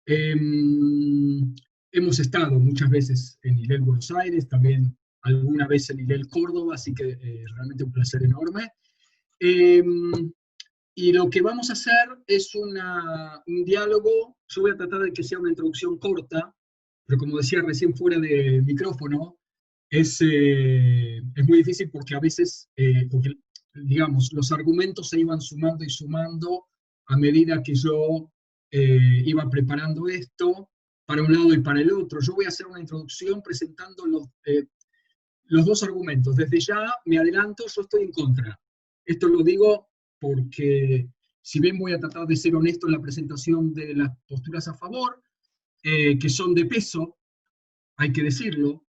Hemos estado muchas veces en ILEL Buenos Aires, también alguna vez en ILEL Córdoba, así que realmente un placer enorme. Y lo que vamos a hacer es un diálogo. Yo voy a tratar de que sea una introducción corta, pero como decía recién fuera de micrófono, es muy difícil porque a veces, porque, digamos, los argumentos se iban sumando y sumando a medida que yo iba preparando esto para un lado y para el otro. Yo voy a hacer una introducción presentando los dos argumentos. Desde ya me adelanto, yo estoy en contra. Esto lo digo porque, si bien voy a tratar de ser honesto en la presentación de las posturas a favor, que son de peso, hay que decirlo,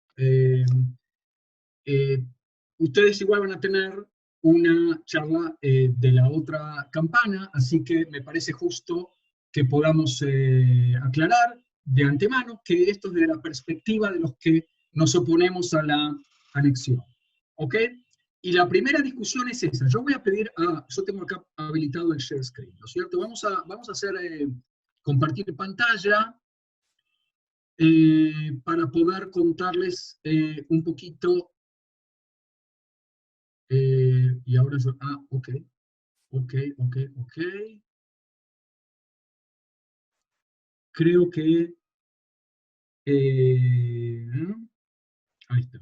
ustedes igual van a tener una charla de la otra campana, así que me parece justo que podamos aclarar de antemano que esto es desde la perspectiva de los que nos oponemos a la anexión. ¿Ok? Y la primera discusión es esa. Yo voy a pedir yo tengo acá habilitado el share screen, ¿no es cierto? Vamos a hacer compartir pantalla para poder contarles un poquito. Y ahora yo, ok. Creo que, ahí está.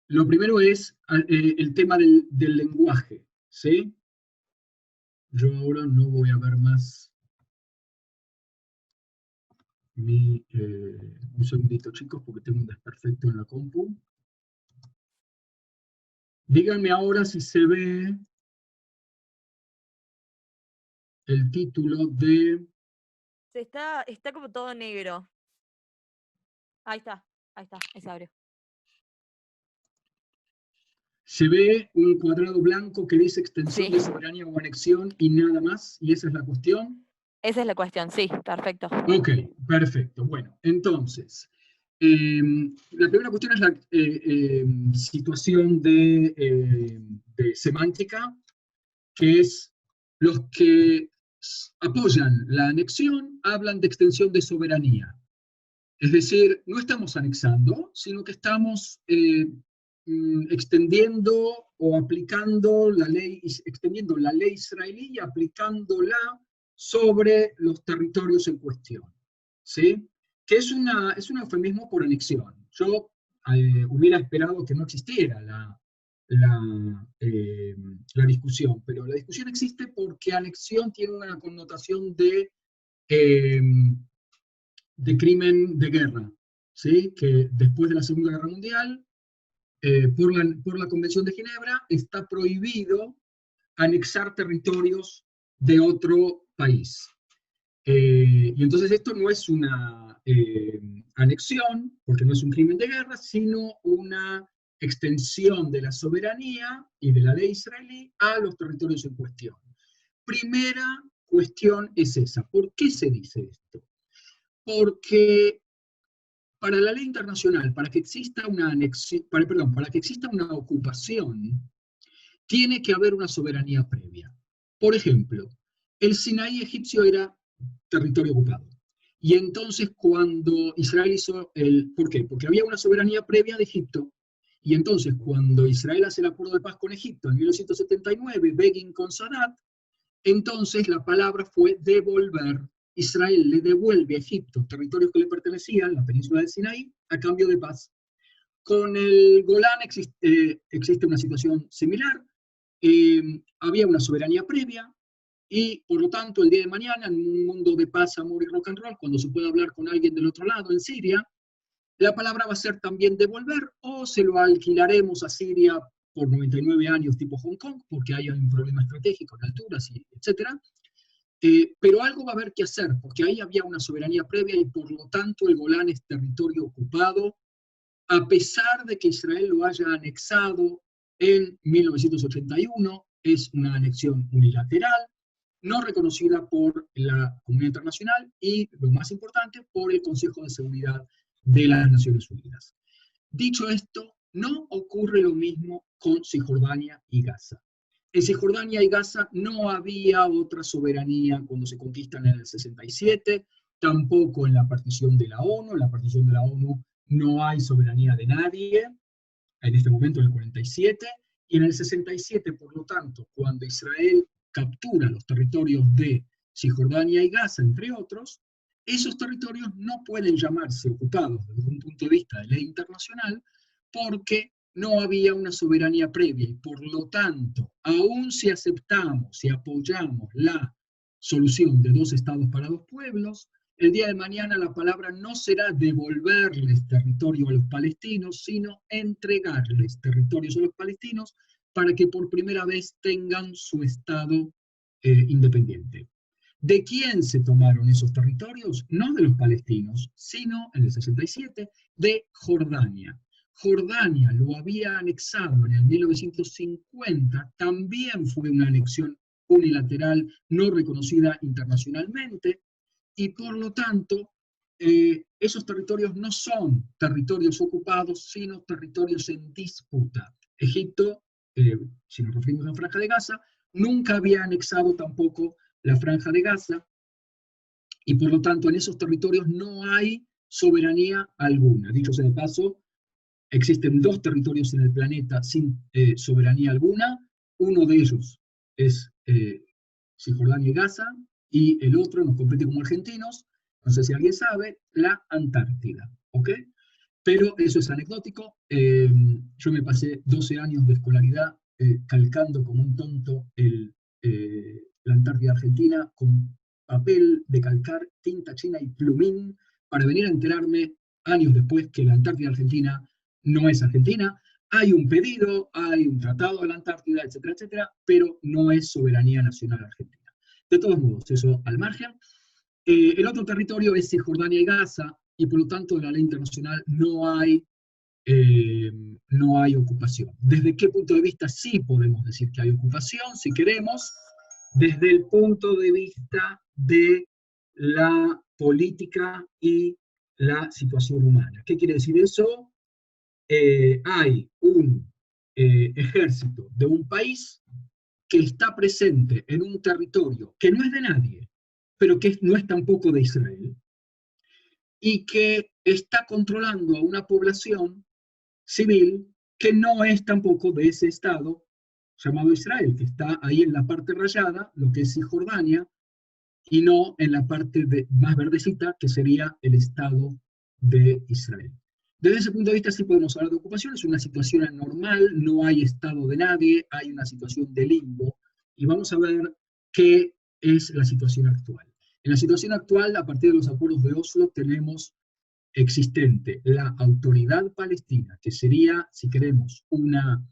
Lo primero es el tema del lenguaje, ¿sí? Yo ahora no voy a ver más un segundito, chicos, porque tengo un desperfecto en la compu. Díganme ahora si se ve el título de... Está como todo negro. Ahí está, ahí se abrió. Se ve un cuadrado blanco que dice extensión de soberanía o anexión y nada más, y esa es la cuestión. Esa es la cuestión, sí, perfecto. Ok, perfecto. Bueno, entonces, la primera cuestión es la situación de semántica, que es los que apoyan la anexión hablan de extensión de soberanía. Es decir, no estamos anexando, sino que estamos extendiendo o aplicando la ley, extendiendo la ley israelí y aplicándola sobre los territorios en cuestión, ¿sí? Que es un eufemismo por anexión. Yo hubiera esperado que no existiera la discusión, pero la discusión existe porque anexión tiene una connotación de crimen de guerra, ¿sí? Que después de la Segunda Guerra Mundial, por la Convención de Ginebra, está prohibido anexar territorios de otro país. Y entonces esto no es una anexión, porque no es un crimen de guerra, sino una extensión de la soberanía y de la ley israelí a los territorios en cuestión. Primera cuestión es esa. ¿Por qué se dice esto? Porque para la ley internacional, para que exista una anexión, para que exista una ocupación, tiene que haber una soberanía previa. Por ejemplo, el Sinaí egipcio era territorio ocupado. Y entonces cuando Israel hizo ¿por qué? Porque había una soberanía previa de Egipto. Y entonces cuando Israel hace el acuerdo de paz con Egipto en 1979, Begin con Sadat, entonces la palabra fue devolver. Israel le devuelve a Egipto territorios que le pertenecían, la península del Sinaí, a cambio de paz. Con el Golán existe una situación similar. Había una soberanía previa y, por lo tanto, el día de mañana, en un mundo de paz, amor y rock and roll, cuando se pueda hablar con alguien del otro lado, en Siria, la palabra va a ser también devolver, o se lo alquilaremos a Siria por 99 años tipo Hong Kong, porque hay un problema estratégico en alturas, etc. Pero algo va a haber que hacer, porque ahí había una soberanía previa y por lo tanto el Golán es territorio ocupado, a pesar de que Israel lo haya anexado en 1981, es una anexión unilateral, no reconocida por la comunidad internacional y, lo más importante, por el Consejo de Seguridad de las Naciones Unidas. Dicho esto, no ocurre lo mismo con Cisjordania y Gaza. En Cisjordania y Gaza no había otra soberanía cuando se conquistan en el 67, tampoco en la partición de la ONU. En la partición de la ONU no hay soberanía de nadie, en este momento en el 47, y en el 67, por lo tanto, cuando Israel captura los territorios de Cisjordania y Gaza, entre otros, esos territorios no pueden llamarse ocupados desde un punto de vista de ley internacional porque no había una soberanía previa, y por lo tanto, aun si aceptamos, si apoyamos la solución de 2 estados para 2 pueblos, el día de mañana la palabra no será devolverles territorio a los palestinos, sino entregarles territorios a los palestinos para que por primera vez tengan su estado independiente. ¿De quién se tomaron esos territorios? No de los palestinos, sino en el 67 de Jordania. Jordania lo había anexado en el 1950, también fue una anexión unilateral no reconocida internacionalmente, y por lo tanto, esos territorios no son territorios ocupados, sino territorios en disputa. Egipto, si nos referimos a la Franja de Gaza, nunca había anexado tampoco la Franja de Gaza, y por lo tanto en esos territorios no hay soberanía alguna. Dicho sea de paso, existen 2 territorios en el planeta sin soberanía alguna. Uno de ellos es Cisjordania y Gaza, y el otro nos compete como argentinos, no sé si alguien sabe, la Antártida, ¿ok? Pero eso es anecdótico. Yo me pasé 12 años de escolaridad calcando como un tonto la Antártida Argentina con papel de calcar, tinta china y plumín, para venir a enterarme años después que la Antártida Argentina no es Argentina. Hay un pedido, hay un tratado de la Antártida, etcétera, etcétera, pero no es soberanía nacional argentina. De todos modos, eso al margen. El otro territorio es Cisjordania y Gaza, y por lo tanto en la ley internacional no hay ocupación. ¿Desde qué punto de vista sí podemos decir que hay ocupación? Si queremos, desde el punto de vista de la política y la situación humana. ¿Qué quiere decir eso? Hay un ejército de un país que está presente en un territorio que no es de nadie, pero que no es tampoco de Israel, y que está controlando a una población civil que no es tampoco de ese estado llamado Israel, que está ahí en la parte rayada, lo que es Cisjordania, y no en la parte más verdecita, que sería el estado de Israel. Desde ese punto de vista sí podemos hablar de ocupación, es una situación anormal, no hay estado de nadie, hay una situación de limbo, y vamos a ver qué es la situación actual. En la situación actual, a partir de los acuerdos de Oslo, tenemos existente la autoridad palestina, que sería, si queremos, una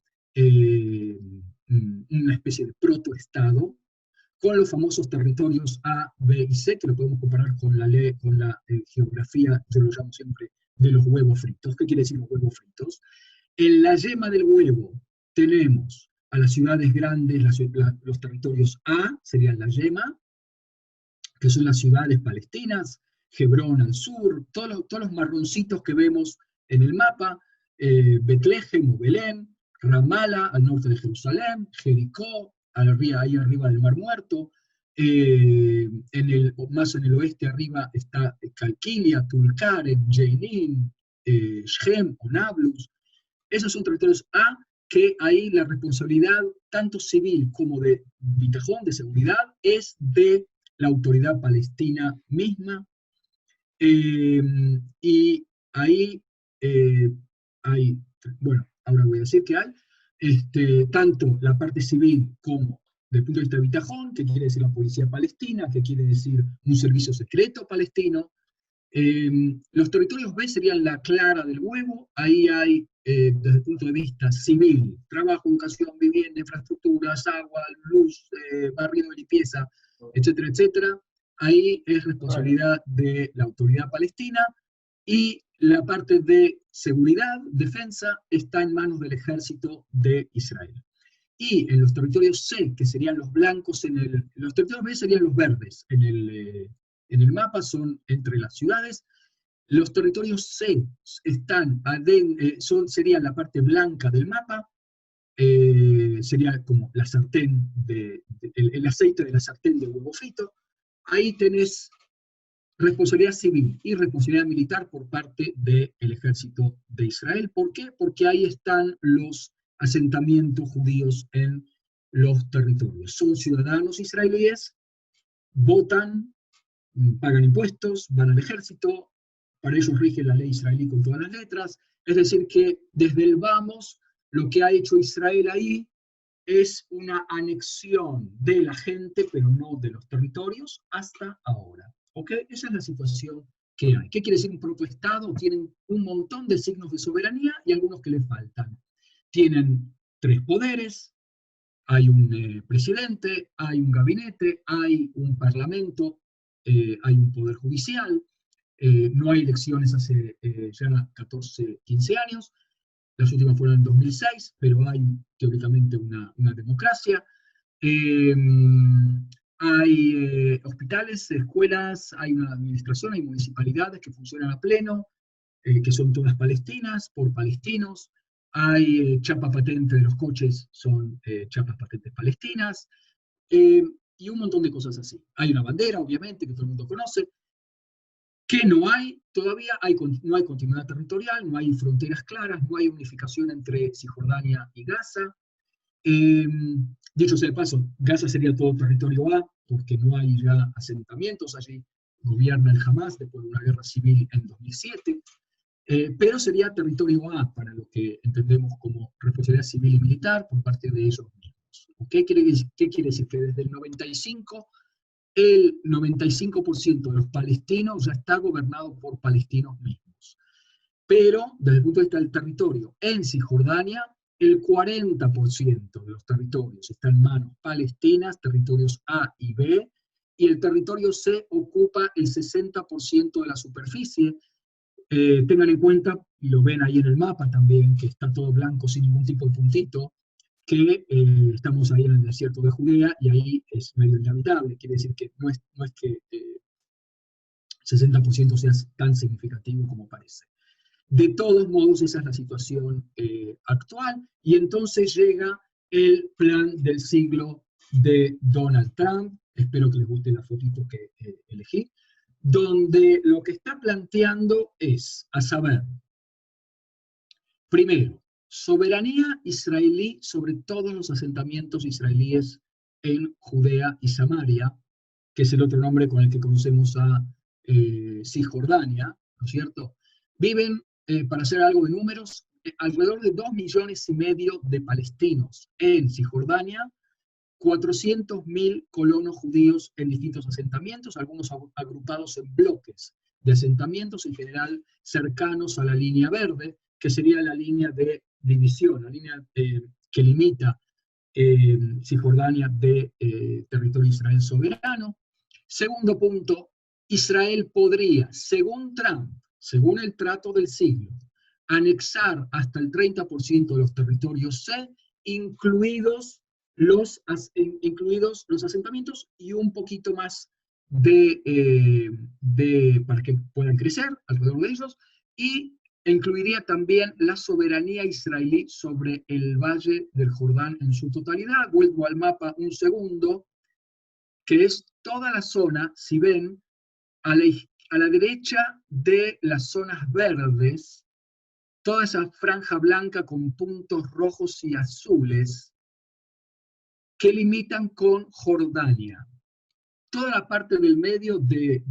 especie de protoestado, con los famosos territorios A, B y C, que lo podemos comparar con la geografía, yo lo llamo siempre, de los huevos fritos. ¿Qué quiere decir los huevos fritos? En la yema del huevo tenemos a las ciudades grandes, los territorios A, serían la yema, que son las ciudades palestinas, Hebrón al sur, todos los marroncitos que vemos en el mapa, Betlehem o Belén, Ramala al norte de Jerusalén, Jericó, ahí arriba del Mar Muerto, más en el oeste arriba está Calquilia, Tulkarem, Jenin, Shem o Nablus. Esos son territorios A, que ahí la responsabilidad tanto civil como de bitajón, de seguridad, es de la autoridad palestina misma. Y ahí hay, bueno, ahora voy a decir que hay tanto la parte civil como desde el punto de vista de bitajón, que quiere decir la policía palestina, que quiere decir un servicio secreto palestino. Los territorios B serían la clara del huevo. Ahí hay, desde el punto de vista civil, trabajo, educación, vivienda, infraestructuras, agua, luz, barrido y limpieza, etcétera, etcétera. Ahí es responsabilidad de la autoridad palestina, y la parte de seguridad, defensa, está en manos del ejército de Israel. Y en los territorios C, que serían los blancos, los territorios B serían los verdes en el mapa, son entre las ciudades. Los territorios C están serían la parte blanca del mapa, sería como la sartén, el aceite de la sartén de huevo frito. Ahí tenés responsabilidad civil y responsabilidad militar por parte del ejército de Israel. ¿Por qué? Porque ahí están los asentamientos judíos en los territorios. Son ciudadanos israelíes, votan, pagan impuestos, van al ejército, para ellos rige la ley israelí con todas las letras. Es decir, que desde el vamos, lo que ha hecho Israel ahí es una anexión de la gente, pero no de los territorios, hasta ahora. ¿Ok? Esa es la situación que hay. ¿Qué quiere decir un protoestado? Tienen un montón de signos de soberanía y algunos que les faltan. Tienen 3 poderes, hay un presidente, hay un gabinete, hay un parlamento, hay un poder judicial, no hay elecciones hace ya 14, 15 años, las últimas fueron en 2006, pero hay teóricamente una democracia. Hay hospitales, escuelas, hay una administración, hay municipalidades que funcionan a pleno, que son todas palestinas, por palestinos. Hay chapa patente de los coches, son chapas patentes palestinas, y un montón de cosas así. Hay una bandera, obviamente, que todo el mundo conoce. ¿Qué no hay? Todavía no hay continuidad territorial, no hay fronteras claras, no hay unificación entre Cisjordania y Gaza. Dicho sea de paso, Gaza sería todo territorio A, porque no hay ya asentamientos, allí gobierna el Hamas después de una guerra civil en 2007, pero sería territorio A para lo que entendemos como responsabilidad civil y militar por parte de ellos mismos. ¿Qué quiere decir? Que desde el 95, el 95% de los palestinos ya está gobernado por palestinos mismos. Pero, desde el punto de vista del territorio, en Cisjordania, el 40% de los territorios están en manos palestinas, territorios A y B, y el territorio C ocupa el 60% de la superficie. Tengan en cuenta, y lo ven ahí en el mapa también, que está todo blanco sin ningún tipo de puntito, que estamos ahí en el desierto de Judea y ahí es medio inhabitable. Quiere decir que no es que 60% sea tan significativo como parece. De todos modos, esa es la situación actual, y entonces llega el plan del siglo de Donald Trump. Espero que les guste la fotito que elegí, donde lo que está planteando es, a saber, primero, soberanía israelí sobre todos los asentamientos israelíes en Judea y Samaria, que es el otro nombre con el que conocemos a Cisjordania, ¿no es cierto? Viven, para hacer algo de números, alrededor de 2,5 millones de palestinos en Cisjordania, 400.000 colonos judíos en distintos asentamientos, algunos agrupados en bloques de asentamientos, en general cercanos a la línea verde, que sería la línea de división, la línea que limita Cisjordania de territorio de Israel soberano. Segundo punto, Israel podría, según Trump, según el trato del siglo, anexar hasta el 30% de los territorios C, incluidos los asentamientos y un poquito más para que puedan crecer alrededor de ellos, y incluiría también la soberanía israelí sobre el Valle del Jordán en su totalidad. Vuelvo al mapa un segundo, que es toda la zona, si ven, a la derecha de las zonas verdes, toda esa franja blanca con puntos rojos y azules, que limitan con Jordania. Toda la parte del medio de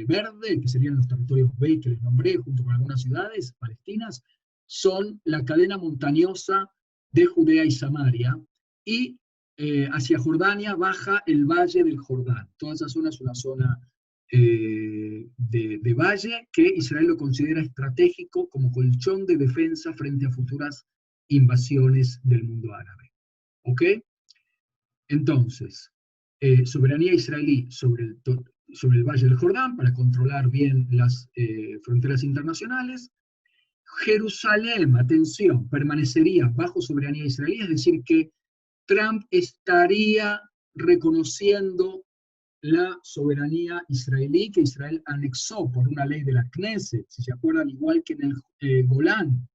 verde, que serían los territorios B que les nombré, junto con algunas ciudades palestinas, son la cadena montañosa de Judea y Samaria, y hacia Jordania baja el Valle del Jordán. Toda esa zona es una zona de valle que Israel lo considera estratégico como colchón de defensa frente a futuras invasiones del mundo árabe. ¿Ok? Entonces, soberanía israelí sobre el Valle del Jordán para controlar bien las fronteras internacionales. Jerusalén, atención, permanecería bajo soberanía israelí, es decir, que Trump estaría reconociendo la soberanía israelí que Israel anexó por una ley de la Knesset, si se acuerdan, igual que en el Golán.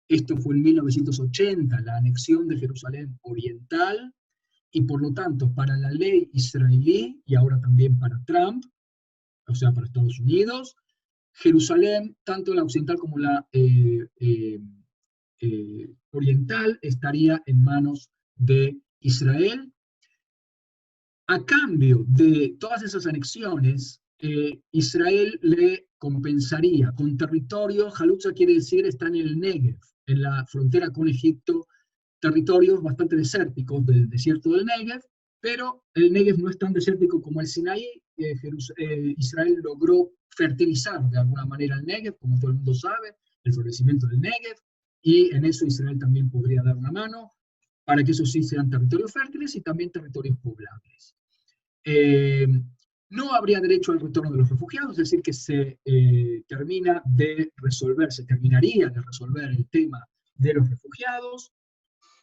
Esto fue en 1980, la anexión de Jerusalén Oriental, y por lo tanto, para la ley israelí, y ahora también para Trump, o sea, para Estados Unidos, Jerusalén, tanto la occidental como la oriental, estaría en manos de Israel. A cambio de todas esas anexiones, Israel le compensaría con territorio. Halutza quiere decir está en el Negev, en la frontera con Egipto, territorios bastante desérticos del desierto del Negev, pero el Negev no es tan desértico como el Sinaí. Israel logró fertilizar de alguna manera el Negev, como todo el mundo sabe, el florecimiento del Negev, y en eso Israel también podría dar una mano para que esos sí sean territorios fértiles y también territorios poblables. No habría derecho al retorno de los refugiados, es decir, que se terminaría de resolver el tema de los refugiados,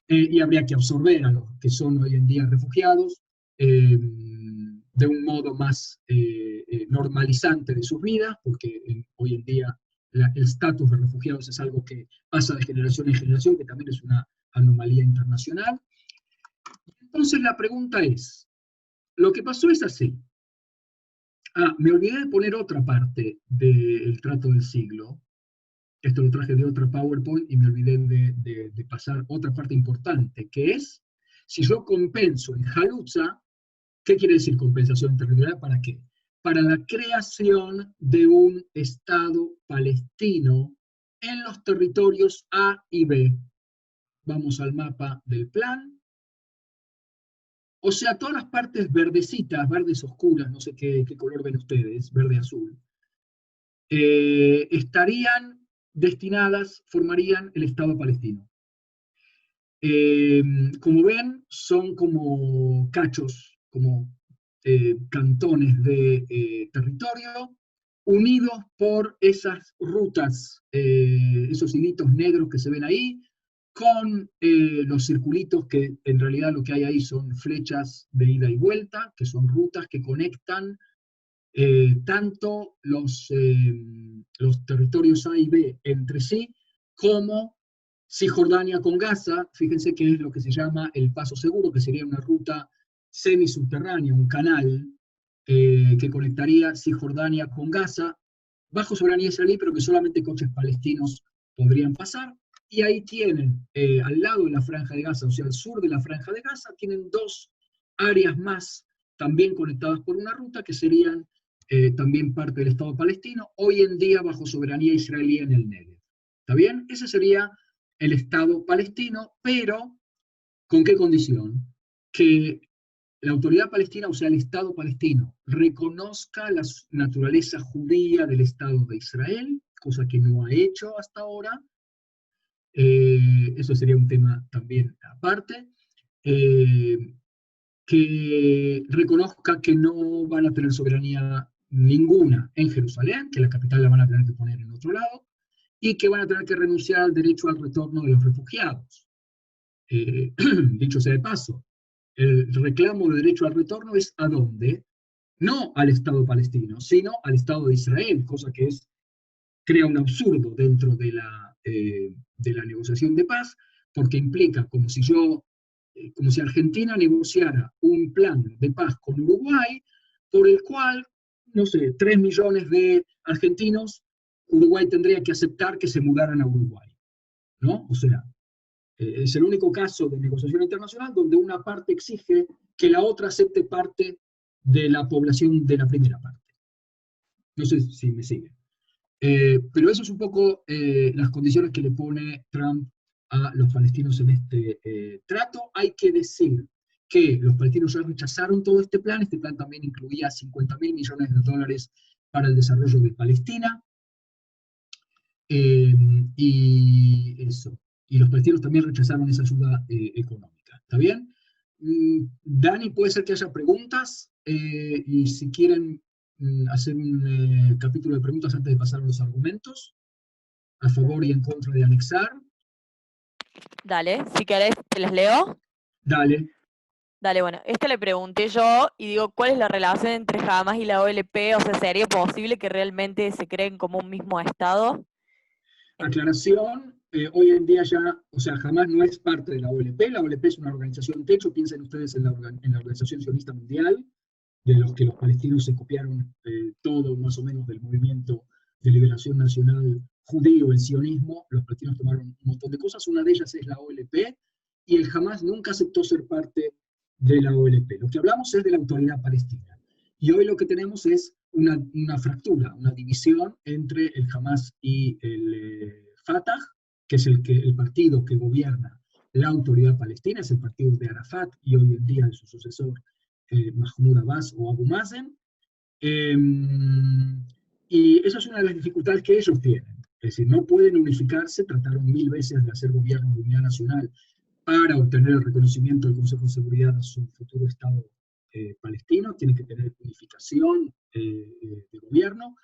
y habría que absorber a los que son hoy en día refugiados de un modo más normalizante de sus vidas, porque hoy en día el estatus de refugiados es algo que pasa de generación en generación, que también es una anomalía internacional. Entonces la pregunta es, lo que pasó es así. Me olvidé de poner otra parte del trato del siglo. Esto lo traje de otra PowerPoint y me olvidé de pasar otra parte importante, que es, si yo compenso en Halutza, ¿qué quiere decir compensación territorial? ¿Para qué? Para la creación de un Estado palestino en los territorios A y B. Vamos al mapa del plan. O sea, todas las partes verdecitas, verdes oscuras, no sé qué color ven ustedes, verde-azul, estarían destinadas, formarían el Estado palestino. Como ven, son como cachos, como cantones de territorio, unidos por esas rutas, esos hilitos negros que se ven ahí, con los circulitos que en realidad lo que hay ahí son flechas de ida y vuelta, que son rutas que conectan tanto los territorios A y B entre sí, como Cisjordania con Gaza. Fíjense que es lo que se llama el paso seguro, que sería una ruta semisubterránea, un canal que conectaría Cisjordania con Gaza, bajo soberanía israelí, pero que solamente coches palestinos podrían pasar. Y ahí tienen, al lado de la Franja de Gaza, o sea, al sur de la Franja de Gaza, tienen dos áreas más también conectadas por una ruta, que serían también parte del Estado palestino, hoy en día bajo soberanía israelí en el Negev. ¿Está bien? Ese sería el Estado palestino, pero ¿con qué condición? Que la autoridad palestina, o sea, el Estado palestino, reconozca la naturaleza judía del Estado de Israel, cosa que no ha hecho hasta ahora. Eso sería un tema también aparte. Que reconozca que no van a tener soberanía ninguna en Jerusalén, que la capital la van a tener que poner en otro lado, y que van a tener que renunciar al derecho al retorno de los refugiados. Dicho sea de paso, el reclamo de derecho al retorno es ¿a dónde? No al Estado palestino, sino al Estado de Israel, cosa que crea un absurdo dentro de la negociación de paz, porque implica como si Argentina negociara un plan de paz con Uruguay, por el cual, no sé, 3 millones de argentinos, Uruguay tendría que aceptar que se mudaran a Uruguay, ¿no? O sea, es el único caso de negociación internacional donde una parte exige que la otra acepte parte de la población de la primera parte. No sé si me siguen. Pero eso es un poco las condiciones que le pone Trump a los palestinos en este trato. Hay que decir que los palestinos ya rechazaron todo este plan también incluía 50.000 millones de dólares para el desarrollo de Palestina, y eso. Y los palestinos también rechazaron esa ayuda económica. ¿Está bien? Dani, puede ser que haya preguntas, y si quieren hacer un capítulo de preguntas antes de pasar a los argumentos, a favor y en contra de anexar. Dale, si querés, te las leo. Dale. Dale, bueno, esto le pregunté yo y digo, ¿cuál es la relación entre Hamas y la OLP? O sea, ¿sería posible que realmente se creen como un mismo Estado? Aclaración, hoy en día ya, o sea, Hamás no es parte de la OLP. La OLP es una organización techo. Piensen ustedes en la Organización Sionista Mundial, de los que los palestinos se copiaron todo más o menos del movimiento de liberación nacional judío, el sionismo. Los palestinos tomaron un montón de cosas. Una de ellas es la OLP, y el Hamás nunca aceptó ser parte de la OLP. Lo que hablamos es de la autoridad palestina. Y hoy lo que tenemos es una fractura, una división entre el Hamás y el Fatah, que es el partido que gobierna la autoridad palestina, es el partido de Arafat y hoy en día de su sucesor Mahmoud Abbas o Abu Mazen. Y esa es una de las dificultades que ellos tienen. Es decir, no pueden unificarse, trataron 1000 veces de hacer gobierno de unidad nacional para obtener el reconocimiento del Consejo de Seguridad a su futuro Estado palestino. Tienen que tener unificación de gobierno,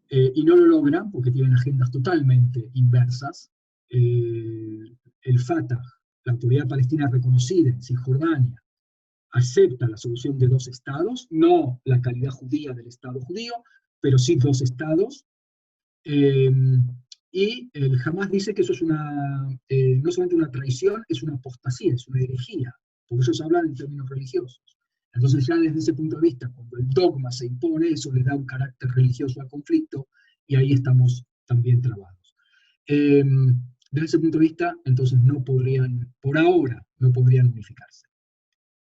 y no lo logran porque tienen agendas totalmente inversas. El Fatah, la autoridad palestina reconocida en Cisjordania, acepta la solución de 2 estados, no la calidad judía del Estado judío, pero sí 2 estados. Y el Hamás dice que eso es no solamente una traición, es una apostasía, es una herejía, porque ellos hablan en términos religiosos. Entonces ya desde ese punto de vista, cuando el dogma se impone, eso le da un carácter religioso al conflicto, y ahí estamos también trabados. Desde ese punto de vista, entonces no podrían, por ahora, no podrían unificarse.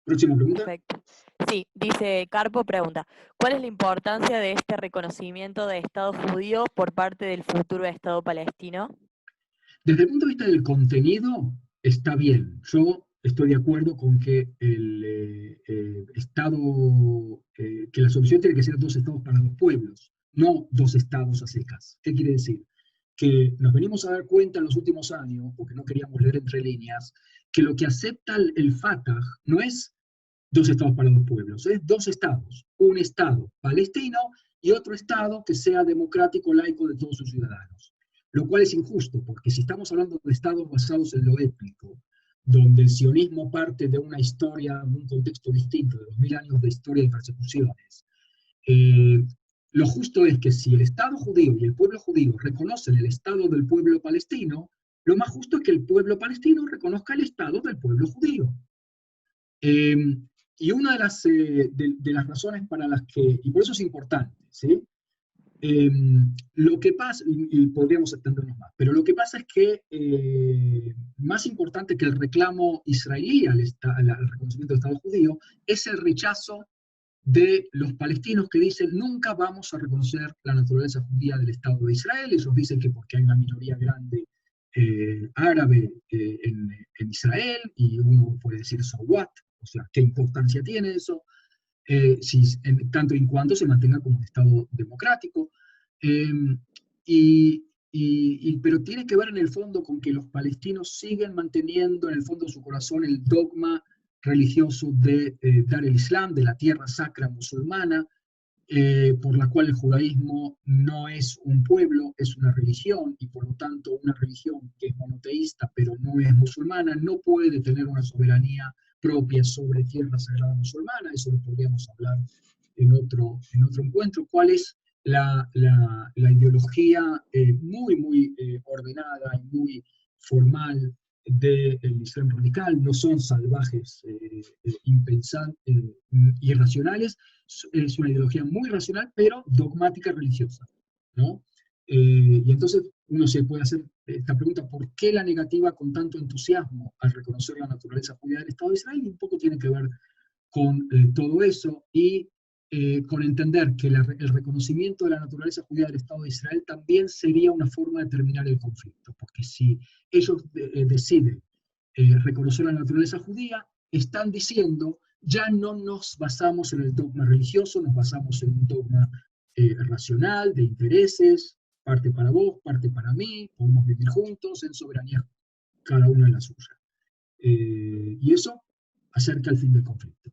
Próxima pregunta. Perfecto. Sí, dice Carpo, pregunta, ¿cuál es la importancia de este reconocimiento de Estado judío por parte del futuro Estado palestino? Desde el punto de vista del contenido, está bien. Yo estoy de acuerdo con que el Estado, que la solución tiene que ser 2 estados para 2 pueblos, no 2 estados a secas. ¿Qué quiere decir? Que nos venimos a dar cuenta en los últimos años, porque no queríamos leer entre líneas, que lo que acepta el Fatah no es 2 estados para 2 pueblos, es 2 estados. Un estado palestino y otro estado que sea democrático, laico de todos sus ciudadanos. Lo cual es injusto, porque si estamos hablando de estados basados en lo étnico, donde el sionismo parte de una historia, de un contexto distinto, de 2000 años de historia de persecuciones, lo justo es que si el Estado judío y el pueblo judío reconocen el Estado del pueblo palestino, lo más justo es que el pueblo palestino reconozca el Estado del pueblo judío. Y una de las razones para las que, y por eso es importante, ¿sí? Lo que pasa, y podríamos extendernos más, pero lo que pasa es que más importante que el reclamo israelí al reconocimiento del Estado judío es el rechazo de los palestinos que dicen nunca vamos a reconocer la naturaleza judía del Estado de Israel. Ellos dicen que porque hay una minoría grande árabe en Israel, y uno puede decir so what, o sea, ¿qué importancia tiene eso? Tanto en cuanto se mantenga como un Estado democrático. Pero tiene que ver en el fondo con que los palestinos siguen manteniendo en el fondo de su corazón el dogma religioso de Dar el Islam, de la tierra sacra musulmana, por la cual el judaísmo no es un pueblo, es una religión, y por lo tanto una religión que es monoteísta pero no es musulmana, no puede tener una soberanía propia sobre tierra sagrada musulmana. Eso lo podríamos hablar en otro encuentro. ¿Cuál es la ideología muy ordenada y muy formal del Islam radical? No son salvajes, irracionales. Es una ideología muy racional, pero dogmática religiosa, ¿no? Y entonces uno se puede hacer esta pregunta: ¿por qué la negativa con tanto entusiasmo al reconocer la naturaleza judía del Estado de Israel? Y un poco tiene que ver con todo eso, y con entender que el reconocimiento de la naturaleza judía del Estado de Israel también sería una forma de terminar el conflicto, porque si ellos deciden reconocer la naturaleza judía, están diciendo ya no nos basamos en el dogma religioso, nos basamos en un dogma racional, de intereses, parte para vos, parte para mí, podemos vivir juntos en soberanía, cada uno en la suya. Y eso acerca al fin del conflicto.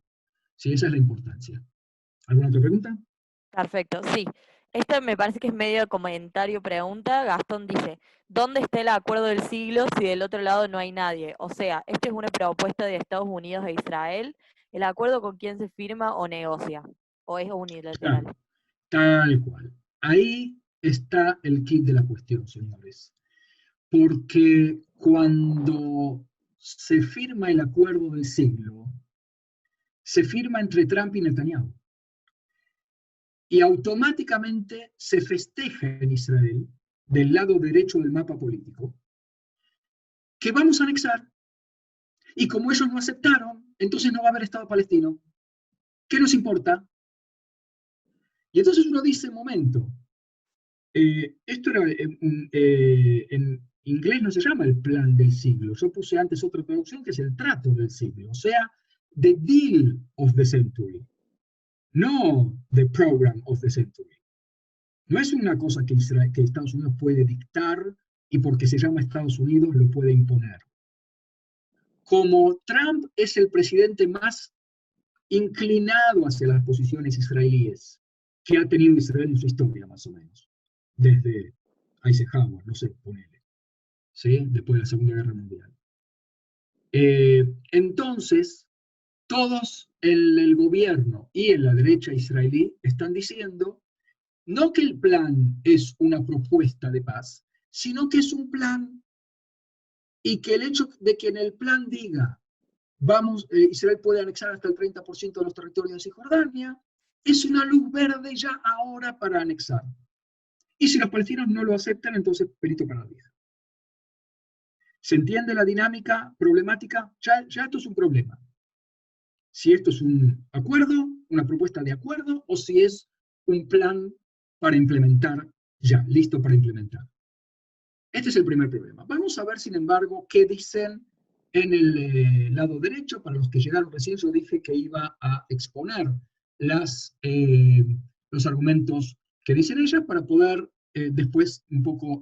Sí, esa es la importancia. ¿Alguna otra pregunta? Perfecto, sí. Esta me parece que es medio comentario pregunta. Gastón dice, ¿dónde está el acuerdo del siglo si del otro lado no hay nadie? O sea, ¿esta es una propuesta de Estados Unidos e Israel? ¿El acuerdo con quién se firma o negocia? ¿O es unilateral? Claro, tal cual. Ahí está el kit de la cuestión, señores. porque cuando se firma el acuerdo del siglo, se firma entre Trump y Netanyahu. Y automáticamente se festeja en Israel, del lado derecho del mapa político, que vamos a anexar. Y como ellos no aceptaron, entonces no va a haber Estado palestino. ¿Qué nos importa? Y entonces uno dice, momento, esto era, en inglés no se llama el plan del siglo. Yo puse antes otra traducción que es el trato del siglo. O sea, the deal of the century. No the program of the century. No es una cosa que Estados Unidos puede dictar y porque se llama Estados Unidos lo puede imponer. Como Trump es el presidente más inclinado hacia las posiciones israelíes que ha tenido Israel en su historia, más o menos, desde Eisenhower, no sé, ponele, ¿sí? Después de la Segunda Guerra Mundial. Entonces, todos en el gobierno y en la derecha israelí están diciendo no que el plan es una propuesta de paz, sino que es un plan y que el hecho de que en el plan diga Israel puede anexar hasta el 30% de los territorios de Cisjordania, es una luz verde ya ahora para anexar. Y si los palestinos no lo aceptan, entonces perito para la vida. ¿Se entiende la dinámica problemática? Ya esto es un problema. Si esto es un acuerdo, una propuesta de acuerdo, o si es un plan para implementar ya, listo para implementar. Este es el primer problema. Vamos a ver, sin embargo, qué dicen en el lado derecho. Para los que llegaron recién, yo dije que iba a exponer los argumentos que dicen ellas para poder después un poco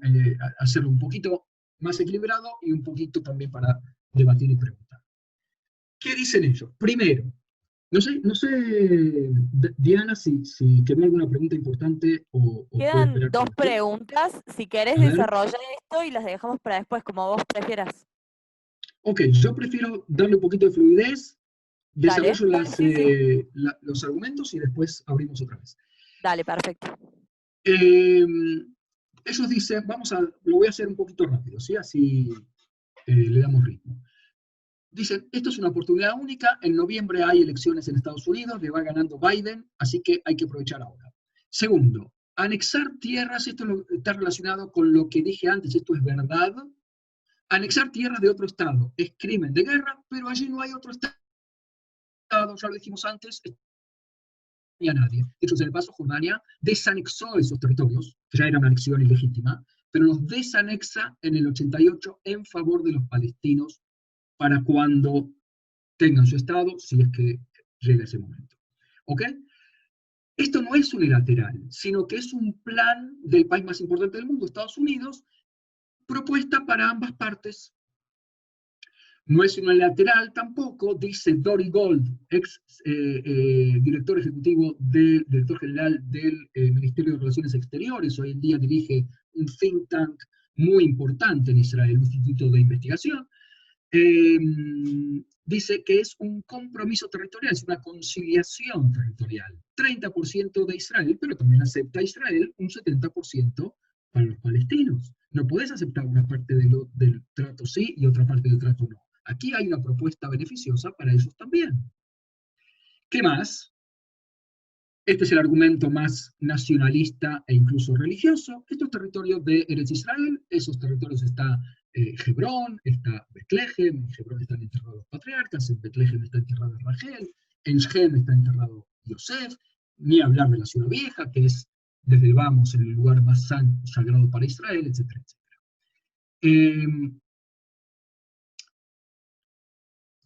hacerlo un poquito más equilibrado y un poquito también para debatir y preguntar. ¿Qué dicen ellos? Primero, no sé, Diana, si quedó alguna pregunta importante o puedo Quedan esperar dos para después. preguntas. Si querés A ver. desarrollar esto y las dejamos para después, como vos prefieras. Ok, yo prefiero darle un poquito de fluidez, Dale, desarrollo dale, sí. los argumentos y después abrimos otra vez. Dale, perfecto. Ellos dicen, lo voy a hacer un poquito rápido, ¿sí? Así le damos ritmo. Dicen, esto es una oportunidad única, en noviembre hay elecciones en Estados Unidos, le va ganando Biden, así que hay que aprovechar ahora. Segundo, anexar tierras, esto está relacionado con lo que dije antes, esto es verdad. Anexar tierras de otro estado es crimen de guerra, pero allí no hay otro estado, ya lo dijimos antes, ni a nadie. De hecho, en el paso, Jordania desanexó esos territorios, que ya era una anexión ilegítima, pero los desanexa en el 88 en favor de los palestinos para cuando tengan su estado, si es que llega ese momento. ¿Ok? Esto no es unilateral, sino que es un plan del país más importante del mundo, Estados Unidos, propuesta para ambas partes. No es unilateral tampoco, dice Dory Gold, ex director general del Ministerio de Relaciones Exteriores, hoy en día dirige un think tank muy importante en Israel, un instituto de investigación. Dice que es un compromiso territorial, es una conciliación territorial. 30% de Israel, pero también acepta a Israel un 70% para los palestinos. No puedes aceptar una parte del trato sí y otra parte del trato no. Aquí hay una propuesta beneficiosa para ellos también. ¿Qué más? Este es el argumento más nacionalista e incluso religioso. Estos territorios de Eretz Israel, esos territorios está Hebrón, está Betlehem, en Hebrón están enterrados los patriarcas, en Betlehem está enterrado Rachel, en Shem está enterrado Yosef, ni hablar de la ciudad vieja, que es desde el vamos el lugar más sagrado para Israel, etcétera, etcétera.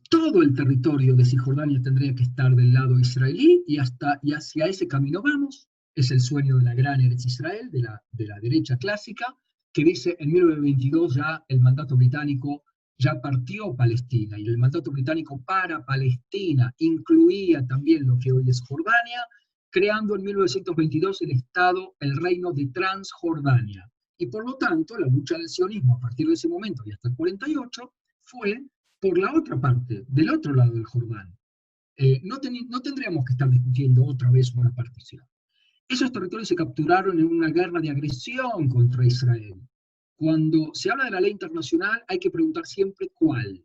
Todo el territorio de Cisjordania tendría que estar del lado israelí y hacia ese camino vamos. Es el sueño de la gran Eretz Israel, de la derecha clásica, que dice en 1922 ya el mandato británico ya partió Palestina, y el mandato británico para Palestina incluía también lo que hoy es Jordania, creando en 1922 el reino de Transjordania. Y por lo tanto, la lucha del sionismo a partir de ese momento y hasta el 48 fue por la otra parte, del otro lado del Jordán. No tendríamos que estar discutiendo otra vez una partición. Esos territorios se capturaron en una guerra de agresión contra Israel. cuando se habla de la ley internacional hay que preguntar siempre cuál.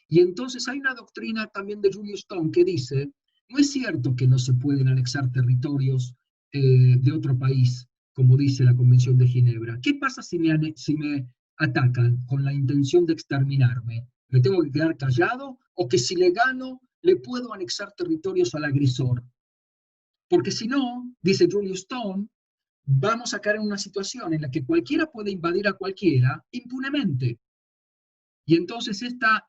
Y entonces hay una doctrina también de Julius Stone que dice, no es cierto que no se pueden anexar territorios de otro país, como dice la Convención de Ginebra. ¿Qué pasa si me atacan con la intención de exterminarme? ¿Me tengo que quedar callado? ¿O que si le gano, le puedo anexar territorios al agresor? Porque si no, dice Julius Stone, vamos a caer en una situación en la que cualquiera puede invadir a cualquiera impunemente. Y entonces esta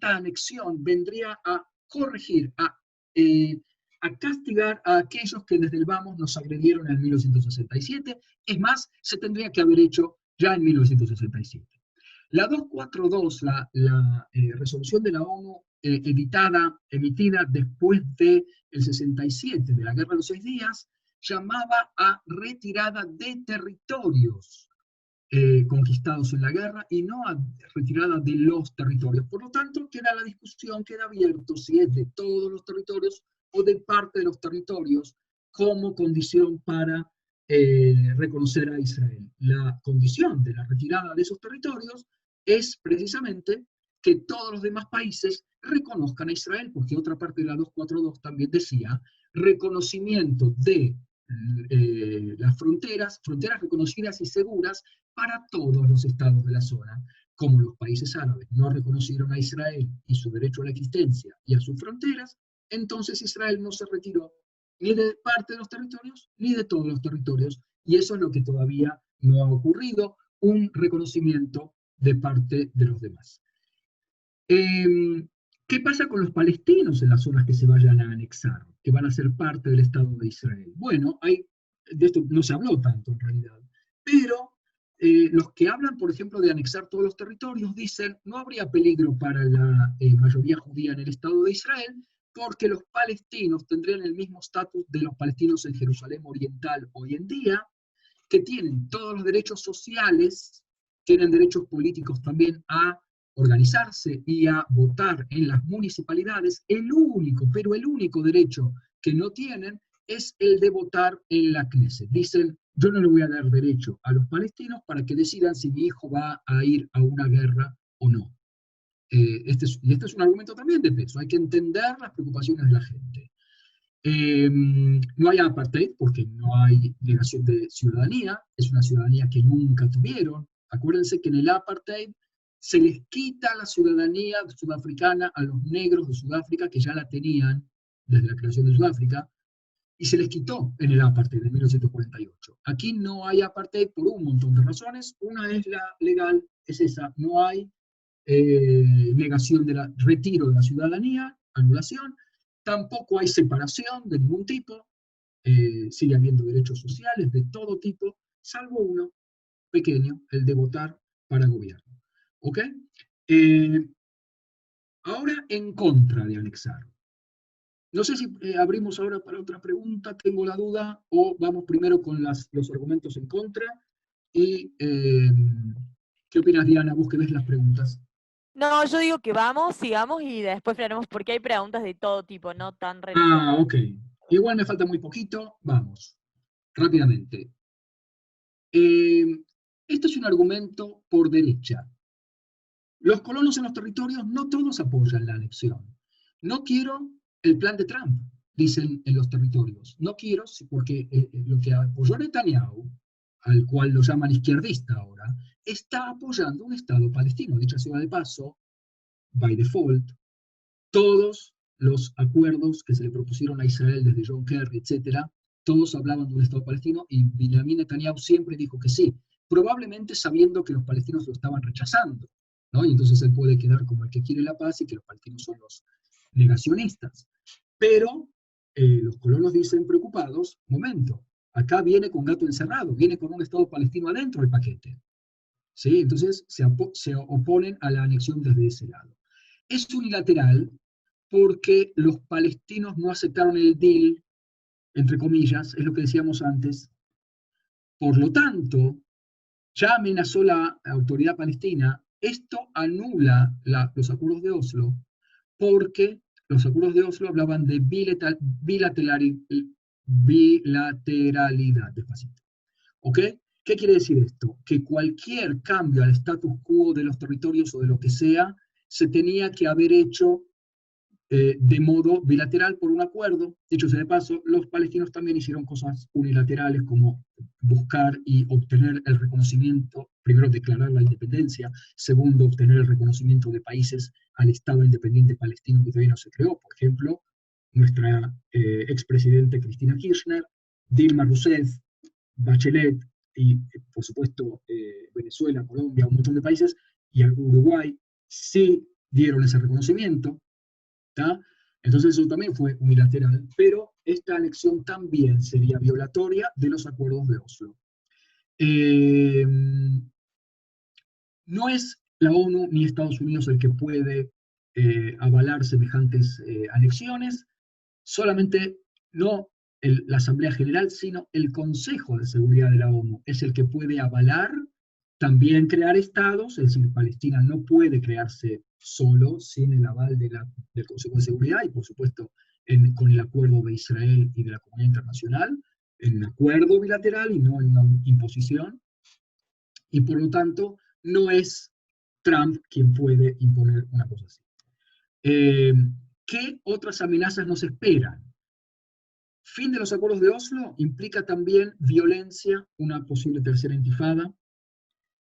anexión vendría a corregir, a castigar a aquellos que desde el vamos nos agredieron en 1967. Es más, se tendría que haber hecho ya en 1967. La 242, la resolución de la ONU emitida después del 67, de la Guerra de los 6 días, llamaba a retirada de territorios conquistados en la guerra y no a retirada de los territorios. Por lo tanto, queda la discusión, queda abierto si es de todos los territorios o de parte de los territorios como condición para reconocer a Israel. La condición de la retirada de esos territorios es precisamente que todos los demás países reconozcan a Israel, porque otra parte de la 242 también decía reconocimiento de las fronteras reconocidas y seguras para todos los estados de la zona. Como los países árabes no reconocieron a Israel y su derecho a la existencia y a sus fronteras, entonces Israel no se retiró ni de parte de los territorios ni de todos los territorios, y eso es lo que todavía no ha ocurrido, un reconocimiento de parte de los demás. ¿Qué pasa con los palestinos en las zonas que se vayan a anexar, que van a ser parte del Estado de Israel? Bueno, de esto no se habló tanto en realidad, pero los que hablan, por ejemplo, de anexar todos los territorios, dicen no habría peligro para la mayoría judía en el Estado de Israel, porque los palestinos tendrían el mismo estatus de los palestinos en Jerusalén Oriental hoy en día, que tienen todos los derechos sociales, tienen derechos políticos también a organizarse y a votar en las municipalidades. El único, pero el único derecho que no tienen es el de votar en la Knesset. Dicen, yo no le voy a dar derecho a los palestinos para que decidan si mi hijo va a ir a una guerra o no. Este es un argumento también de peso, hay que entender las preocupaciones de la gente. No hay apartheid porque no hay negación de ciudadanía, es una ciudadanía que nunca tuvieron. Acuérdense que en el apartheid se les quita la ciudadanía sudafricana a los negros de Sudáfrica, que ya la tenían desde la creación de Sudáfrica, y se les quitó en el apartheid de 1948. Aquí no hay apartheid por un montón de razones. Una es la legal, es esa, no hay negación del retiro de la ciudadanía, anulación, tampoco hay separación de ningún tipo, sigue habiendo derechos sociales de todo tipo, salvo uno pequeño, el de votar para gobierno. ¿Ok? Ahora en contra de anexar. No sé si abrimos ahora para otra pregunta, tengo la duda, o vamos primero con los argumentos en contra. Y, ¿qué opinas, Diana, vos que ves las preguntas? No, yo digo que vamos, sigamos y después veremos porque hay preguntas de todo tipo, no tan religiosas. Ah, ok. Igual me falta muy poquito, vamos, rápidamente. Este es un argumento por derecha. Los colonos en los territorios no todos apoyan la anexión. No quiero el plan de Trump, dicen en los territorios. No quiero, porque lo que apoyó Netanyahu, al cual lo llaman izquierdista ahora, está apoyando un Estado palestino. Dicho sea de paso, by default, todos los acuerdos que se le propusieron a Israel desde John Kerry, etcétera, todos hablaban de un Estado palestino y Benjamin Netanyahu siempre dijo que sí, probablemente sabiendo que los palestinos lo estaban rechazando, ¿no? Y entonces él puede quedar como el que quiere la paz y que los palestinos son los negacionistas. Pero los colonos dicen preocupados, momento, acá viene con gato encerrado, viene con un Estado palestino adentro del paquete. ¿Sí? Entonces se oponen a la anexión desde ese lado. Es unilateral porque los palestinos no aceptaron el deal, entre comillas, es lo que decíamos antes. Por lo tanto, ya amenazó la autoridad palestina, esto anula los acuerdos de Oslo, porque los acuerdos de Oslo hablaban de bilateralidad, despacito. ¿Ok? ¿Qué quiere decir esto? Que cualquier cambio al status quo de los territorios o de lo que sea, se tenía que haber hecho de modo bilateral por un acuerdo. Dicho sea de paso, los palestinos también hicieron cosas unilaterales como buscar y obtener el reconocimiento, primero declarar la independencia, segundo obtener el reconocimiento de países al Estado independiente palestino que todavía no se creó. Por ejemplo, nuestra expresidente Cristina Kirchner, Dilma Rousseff, Bachelet y, por supuesto, Venezuela, Colombia, un montón de países, y Uruguay sí dieron ese reconocimiento. ¿Tá? Entonces eso también fue unilateral, pero esta anexión también sería violatoria de los acuerdos de Oslo. No es la ONU ni Estados Unidos el que puede avalar semejantes anexiones, solamente no la Asamblea General, sino el Consejo de Seguridad de la ONU es el que puede avalar, también crear estados, es decir, Palestina no puede crearse solo, sin el aval del Consejo de Seguridad, y por supuesto con el acuerdo de Israel y de la comunidad internacional, en un acuerdo bilateral y no en una imposición, y por lo tanto no es Trump quien puede imponer una cosa así. ¿Qué otras amenazas nos esperan? Fin de los acuerdos de Oslo implica también violencia, una posible tercera intifada.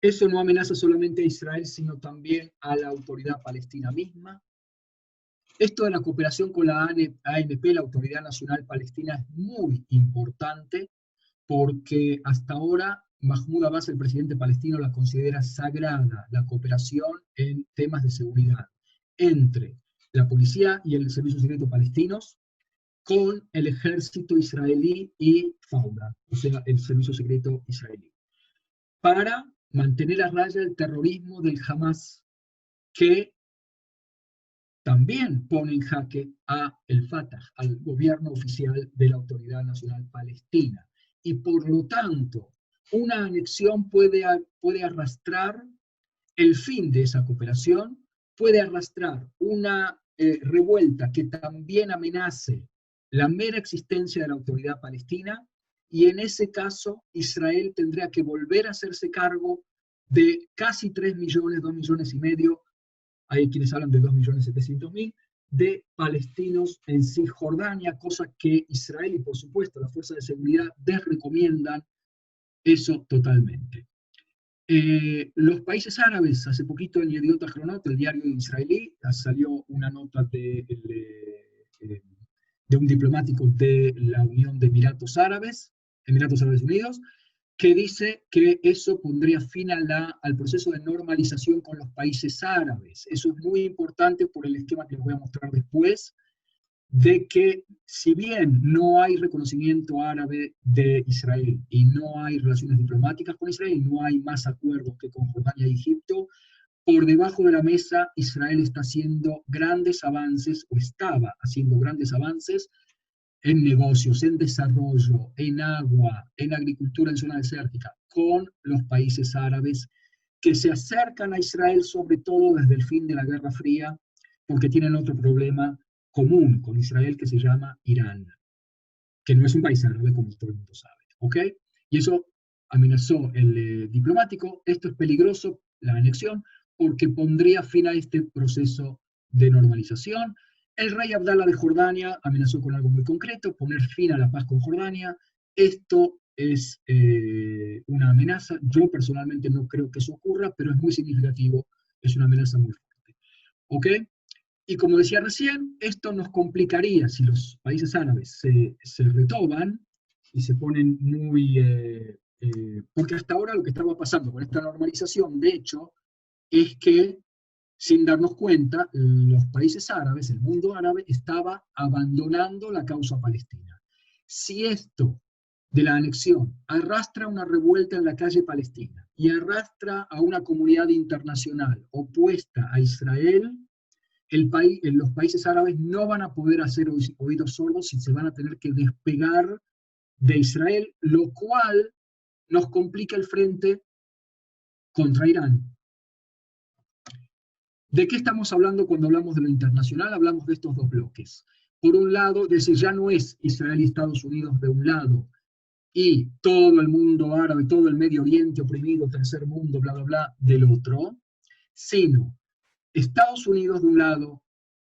Eso no amenaza solamente a Israel, sino también a la autoridad palestina misma. Esto de la cooperación con la ANP, la Autoridad Nacional Palestina, es muy importante porque hasta ahora Mahmoud Abbas, el presidente palestino, la considera sagrada, la cooperación en temas de seguridad entre la policía y el servicio secreto palestinos, con el ejército israelí y FAUDA, o sea, el servicio secreto israelí, para mantener a raya el terrorismo del Hamas, que también pone en jaque a el Fatah, al gobierno oficial de la Autoridad Nacional Palestina. Y por lo tanto, una anexión puede arrastrar el fin de esa cooperación, puede arrastrar una revuelta que también amenace la mera existencia de la autoridad palestina, y en ese caso Israel tendría que volver a hacerse cargo de casi 3 millones, 2 millones y medio, hay quienes hablan de 2.700.000, de palestinos en Cisjordania, cosa que Israel y por supuesto las fuerzas de seguridad desrecomiendan eso totalmente. Los países árabes, hace poquito en Yediot Ahronot, el diario israelí, salió una nota de un diplomático de la Unión de Emiratos Árabes Unidos, que dice que eso pondría fin al proceso de normalización con los países árabes. Eso es muy importante por el esquema que les voy a mostrar después, de que si bien no hay reconocimiento árabe de Israel y no hay relaciones diplomáticas con Israel, no hay más acuerdos que con Jordania y Egipto, por debajo de la mesa Israel está haciendo grandes avances, o estaba haciendo grandes avances, en negocios, en desarrollo, en agua, en agricultura en zona desértica, con los países árabes que se acercan a Israel sobre todo desde el fin de la Guerra Fría, porque tienen otro problema común con Israel que se llama Irán, que no es un país árabe como todo el mundo sabe, ¿ok? Y eso amenazó el diplomático. Esto es peligroso, la anexión, porque pondría fin a este proceso de normalización. El rey Abdalá de Jordania amenazó con algo muy concreto, poner fin a la paz con Jordania. Esto es una amenaza. Yo personalmente no creo que eso ocurra, pero es muy significativo, es una amenaza muy fuerte, ¿ok? Y como decía recién, esto nos complicaría si los países árabes se retoban y se ponen muy... porque hasta ahora lo que estaba pasando con esta normalización, de hecho, es que, sin darnos cuenta, los países árabes, el mundo árabe, estaba abandonando la causa palestina. Si esto de la anexión arrastra una revuelta en la calle palestina y arrastra a una comunidad internacional opuesta a Israel, los países árabes no van a poder hacer oídos sordos y se van a tener que despegar de Israel, lo cual nos complica el frente contra Irán. ¿De qué estamos hablando cuando hablamos de lo internacional? Hablamos de estos dos bloques. Por un lado, decir, ya no es Israel y Estados Unidos de un lado, y todo el mundo árabe, todo el Medio Oriente oprimido, tercer mundo, bla, bla, bla, del otro, sino Estados Unidos de un lado,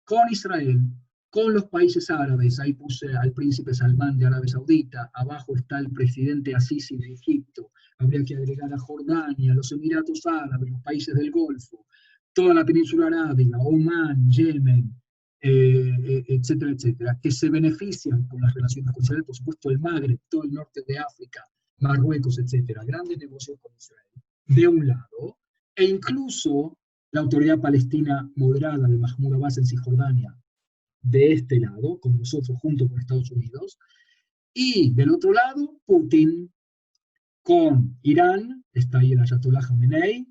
con Israel, con los países árabes, ahí puse al príncipe Salmán de Arabia Saudita, abajo está el presidente Asisi de Egipto, habría que agregar a Jordania, los Emiratos Árabes, los países del Golfo, toda la península arábiga, Omán, Yemen, etcétera, etcétera, que se benefician con las relaciones con Israel, por supuesto el Magreb, todo el norte de África, Marruecos, etcétera, grandes negocios con Israel, de un lado, e incluso la autoridad palestina moderada de Mahmoud Abbas en Cisjordania, de este lado, con nosotros junto con Estados Unidos, y del otro lado, Putin con Irán, está ahí el Ayatollah Khamenei,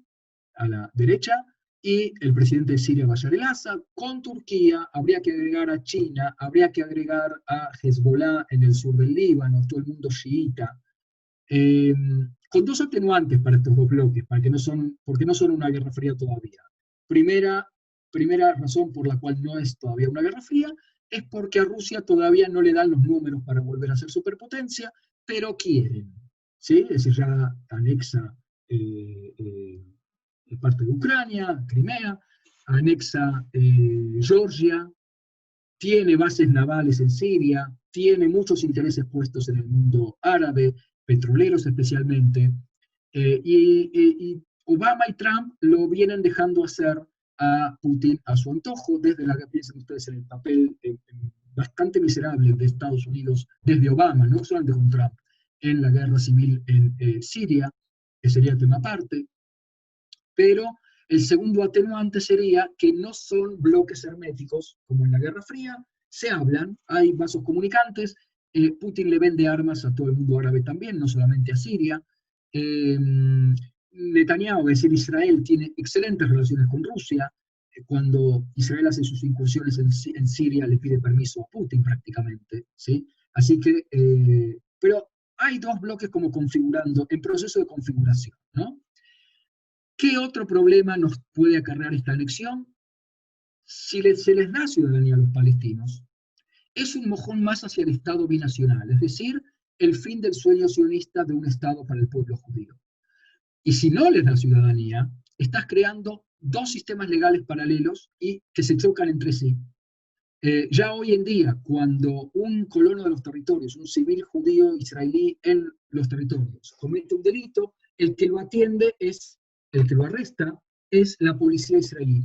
a la derecha, y el presidente de Siria, Bashar el-Assad, con Turquía, habría que agregar a China, habría que agregar a Hezbollah en el sur del Líbano, todo el mundo chiita, con dos atenuantes para estos dos bloques, porque no son una guerra fría todavía. Primera razón por la cual no es todavía una guerra fría, es porque a Rusia todavía no le dan los números para volver a ser superpotencia, pero quieren, ¿sí? Es decir, ya anexa parte de Ucrania, Crimea, anexa Georgia, tiene bases navales en Siria, tiene muchos intereses puestos en el mundo árabe, petroleros especialmente, y Obama y Trump lo vienen dejando hacer a Putin a su antojo, desde la que piensan ustedes en el papel bastante miserable de Estados Unidos, desde Obama, no solamente con Trump, en la guerra civil en Siria, que sería tema aparte, pero el segundo atenuante sería que no son bloques herméticos, como en la Guerra Fría, se hablan, hay vasos comunicantes, Putin le vende armas a todo el mundo árabe también, no solamente a Siria. Netanyahu, es decir, Israel, tiene excelentes relaciones con Rusia. Cuando Israel hace sus incursiones en Siria, le pide permiso a Putin prácticamente, ¿sí? Así que, pero hay dos bloques como configurando, en proceso de configuración, ¿no? ¿Qué otro problema nos puede acarrear esta anexión? Si se les da ciudadanía a los palestinos, es un mojón más hacia el Estado binacional, es decir, el fin del sueño sionista de un Estado para el pueblo judío. Y si no les da ciudadanía, estás creando dos sistemas legales paralelos y que se chocan entre sí. Ya hoy en día, cuando un colono de los territorios, un civil judío israelí en los territorios, comete un delito, el que lo atiende es, el que lo arresta, es la policía israelí.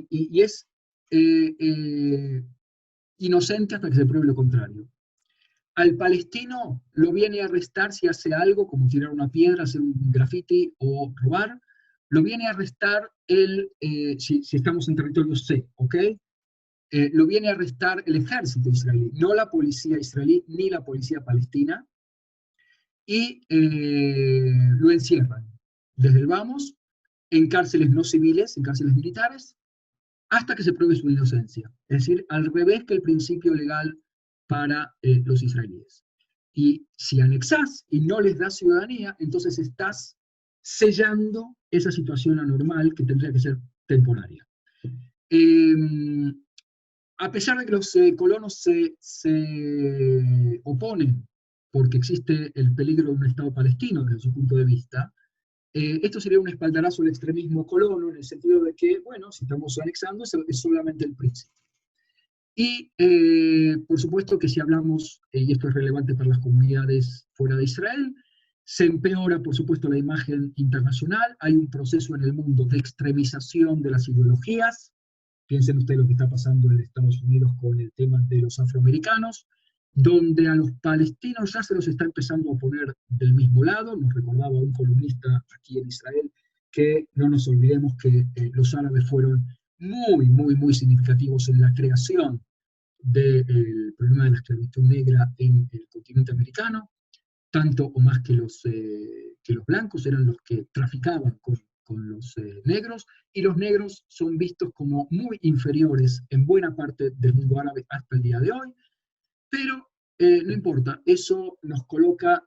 Y es inocente hasta que se pruebe lo contrario. Al palestino lo viene a arrestar si hace algo, como tirar una piedra, hacer un graffiti o robar, lo viene a arrestar si estamos en territorio C, ¿ok? Lo viene a arrestar el ejército israelí, no la policía israelí ni la policía palestina, y lo encierran desde el vamos en cárceles no civiles, en cárceles militares, hasta que se pruebe su inocencia. Es decir, al revés que el principio legal para los israelíes. Y si anexás y no les das ciudadanía, entonces estás sellando esa situación anormal que tendría que ser temporaria. A pesar de que los colonos se oponen porque existe el peligro de un Estado palestino desde su punto de vista, esto sería un espaldarazo al extremismo colono en el sentido de que, bueno, si estamos anexando, es solamente el principio. Y, por supuesto, que si hablamos, y esto es relevante para las comunidades fuera de Israel, se empeora, por supuesto, la imagen internacional, hay un proceso en el mundo de extremización de las ideologías. Piensen ustedes lo que está pasando en Estados Unidos con el tema de los afroamericanos, donde a los palestinos ya se los está empezando a poner del mismo lado. Nos recordaba un columnista aquí en Israel que no nos olvidemos que los árabes fueron muy significativos en la creación del problema de la esclavitud negra en el continente americano, tanto o más que los blancos eran los que traficaban con los negros, y los negros son vistos como muy inferiores en buena parte del mundo árabe hasta el día de hoy, pero no importa, eso nos coloca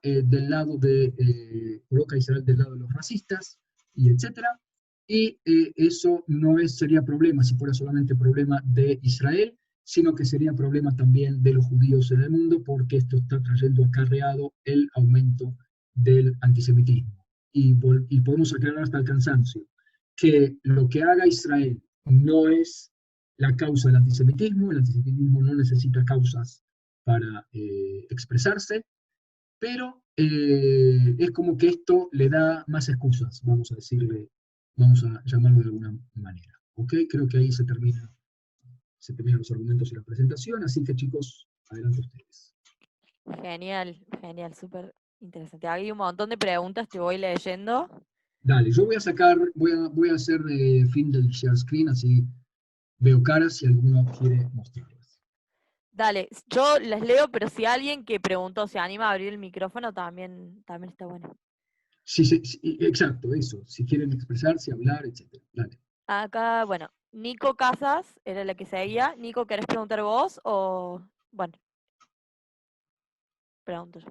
coloca a Israel del lado de los racistas, y etcétera, y eso no sería problema si fuera solamente problema de Israel, sino que sería problema también de los judíos en el mundo, porque esto está trayendo acarreado el aumento del antisemitismo. Y podemos aclarar hasta el cansancio que lo que haga Israel no es la causa del antisemitismo. El antisemitismo no necesita causas para expresarse, pero es como que esto le da más excusas, vamos a decirle, vamos a llamarlo de alguna manera. ¿Ok? Creo que ahí se terminan los argumentos y la presentación, así que chicos, adelante ustedes. Genial, genial, súper interesante. Hay un montón de preguntas, te voy leyendo. Dale, yo voy a sacar, voy a hacer fin del share screen, así veo caras si alguno quiere mostrarlas. Dale, yo las leo, pero si alguien que preguntó se anima a abrir el micrófono, también está bueno. Sí, sí, exacto, eso. Si quieren expresarse, hablar, etc. Dale. Acá, bueno, Nico Casas era la que seguía. Nico, ¿querés preguntar vos o...? Bueno, pregunto yo.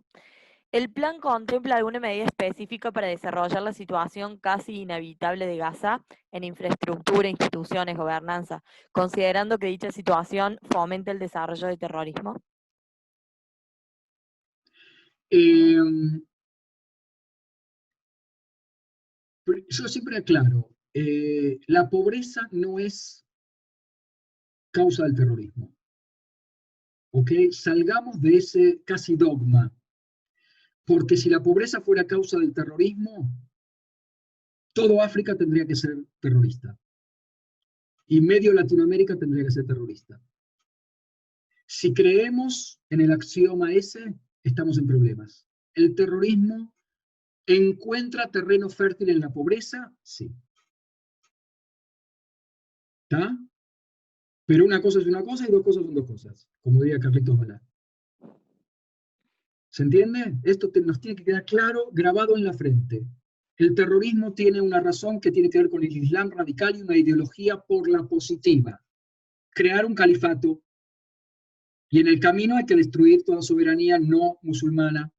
¿El plan contempla alguna medida específica para desarrollar la situación casi inevitable de Gaza en infraestructura, instituciones, gobernanza, considerando que dicha situación fomenta el desarrollo de terrorismo? Yo siempre aclaro, la pobreza no es causa del terrorismo. ¿Ok? Salgamos de ese casi dogma, porque si la pobreza fuera causa del terrorismo, todo África tendría que ser terrorista. Y medio Latinoamérica tendría que ser terrorista. Si creemos en el axioma ese, estamos en problemas. ¿El terrorismo encuentra terreno fértil en la pobreza? Sí. ¿Está? Pero una cosa es una cosa y dos cosas son dos cosas, como diría Carlitos Balá. ¿Se entiende? Esto nos tiene que quedar claro, grabado en la frente. El terrorismo tiene una razón que tiene que ver con el Islam radical y una ideología por la positiva. Crear un califato. Y en el camino hay que destruir toda soberanía no musulmana.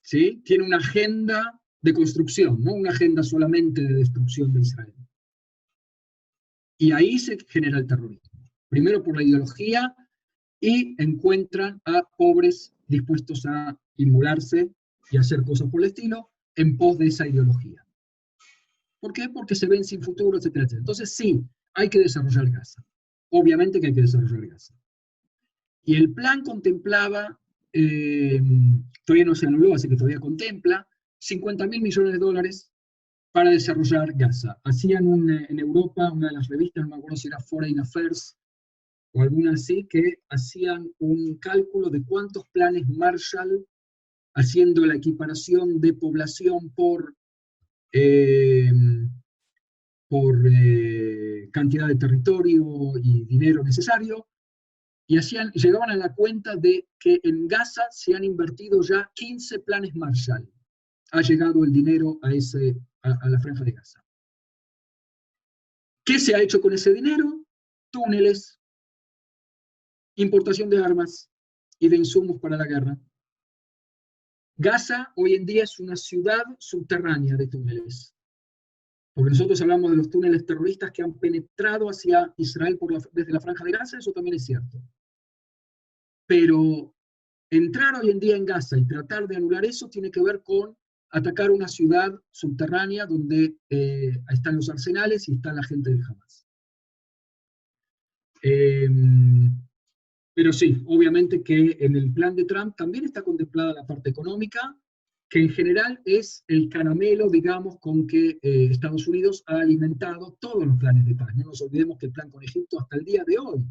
¿Sí? Tiene una agenda de construcción, no una agenda solamente de destrucción de Israel. Y ahí se genera el terrorismo. Primero por la ideología, y encuentran a pobres dispuestos a inmolarse y hacer cosas por el estilo en pos de esa ideología. ¿Por qué? Porque se ven sin futuro, etcétera, etcétera. Entonces sí, hay que desarrollar Gaza. Obviamente que hay que desarrollar Gaza. Y el plan contemplaba, todavía no se anuló, así que todavía contempla, 50.000 millones de dólares para desarrollar Gaza. Hacían en Europa, una de las revistas, no me acuerdo si era Foreign Affairs, o algunas así, que hacían un cálculo de cuántos planes Marshall, haciendo la equiparación de población por cantidad de territorio y dinero necesario, y llegaban a la cuenta de que en Gaza se han invertido ya 15 planes Marshall. Ha llegado el dinero a la franja de Gaza. ¿Qué se ha hecho con ese dinero? Túneles, importación de armas y de insumos para la guerra. Gaza hoy en día es una ciudad subterránea de túneles. Porque nosotros hablamos de los túneles terroristas que han penetrado hacia Israel desde la franja de Gaza, eso también es cierto. Pero entrar hoy en día en Gaza y tratar de anular eso tiene que ver con atacar una ciudad subterránea donde están los arsenales y está la gente del Hamas. Pero sí, obviamente que en el plan de Trump también está contemplada la parte económica, que en general es el caramelo, digamos, con que Estados Unidos ha alimentado todos los planes de paz. No nos olvidemos que el plan con Egipto hasta el día de hoy,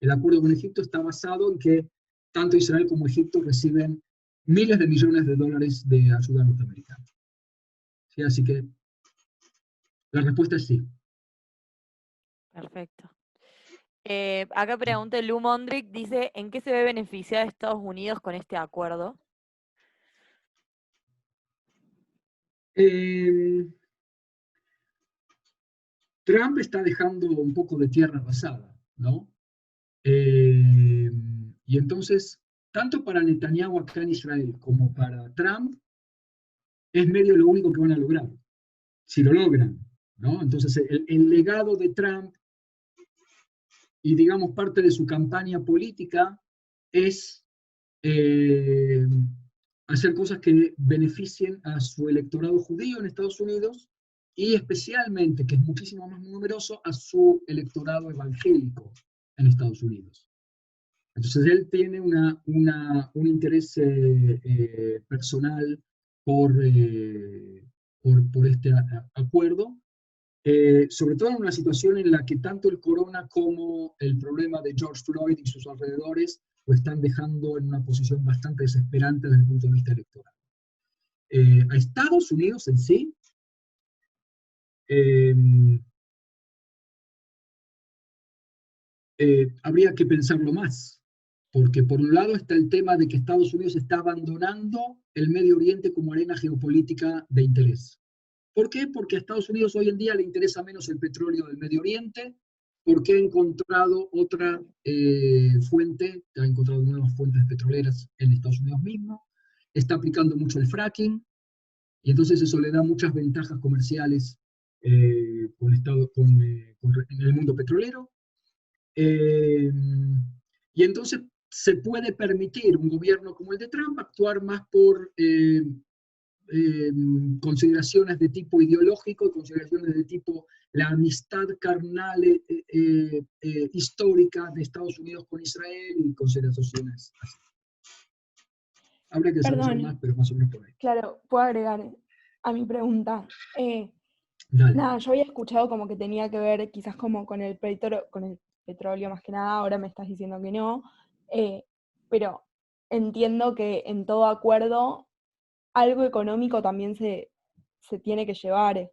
el acuerdo con Egipto está basado en que tanto Israel como Egipto reciben miles de millones de dólares de ayuda norteamericana. ¿Sí? Así que la respuesta es sí. Perfecto. Acá pregunta Lu Mondrick, dice, ¿en qué se ve beneficiar Estados Unidos con este acuerdo? Trump está dejando un poco de tierra arrasada, ¿no? Y entonces, tanto para Netanyahu acá en Israel como para Trump, es medio lo único que van a lograr, si lo logran, ¿no? Entonces, el legado de Trump y digamos parte de su campaña política es hacer cosas que beneficien a su electorado judío en Estados Unidos y especialmente, que es muchísimo más numeroso, a su electorado evangélico en Estados Unidos. Entonces él tiene un interés personal por este acuerdo, sobre todo en una situación en la que tanto el corona como el problema de George Floyd y sus alrededores lo están dejando en una posición bastante desesperante desde el punto de vista electoral. A Estados Unidos en sí, habría que pensarlo más, porque por un lado está el tema de que Estados Unidos está abandonando el Medio Oriente como arena geopolítica de interés. ¿Por qué? Porque a Estados Unidos hoy en día le interesa menos el petróleo del Medio Oriente, porque ha encontrado otra fuente, ha encontrado nuevas fuentes petroleras en Estados Unidos mismo, está aplicando mucho el fracking, y entonces eso le da muchas ventajas comerciales en el mundo petrolero. Y entonces se puede permitir un gobierno como el de Trump actuar más por consideraciones de tipo ideológico, consideraciones de tipo la amistad carnal histórica de Estados Unidos con Israel y consideraciones así. Habría que desarrollar más, pero más o menos por ahí. Claro, puedo agregar a mi pregunta. Nada, yo había escuchado como que tenía que ver quizás como con el petróleo más que nada, ahora me estás diciendo que no, pero entiendo que en todo acuerdo algo económico también se tiene que llevar.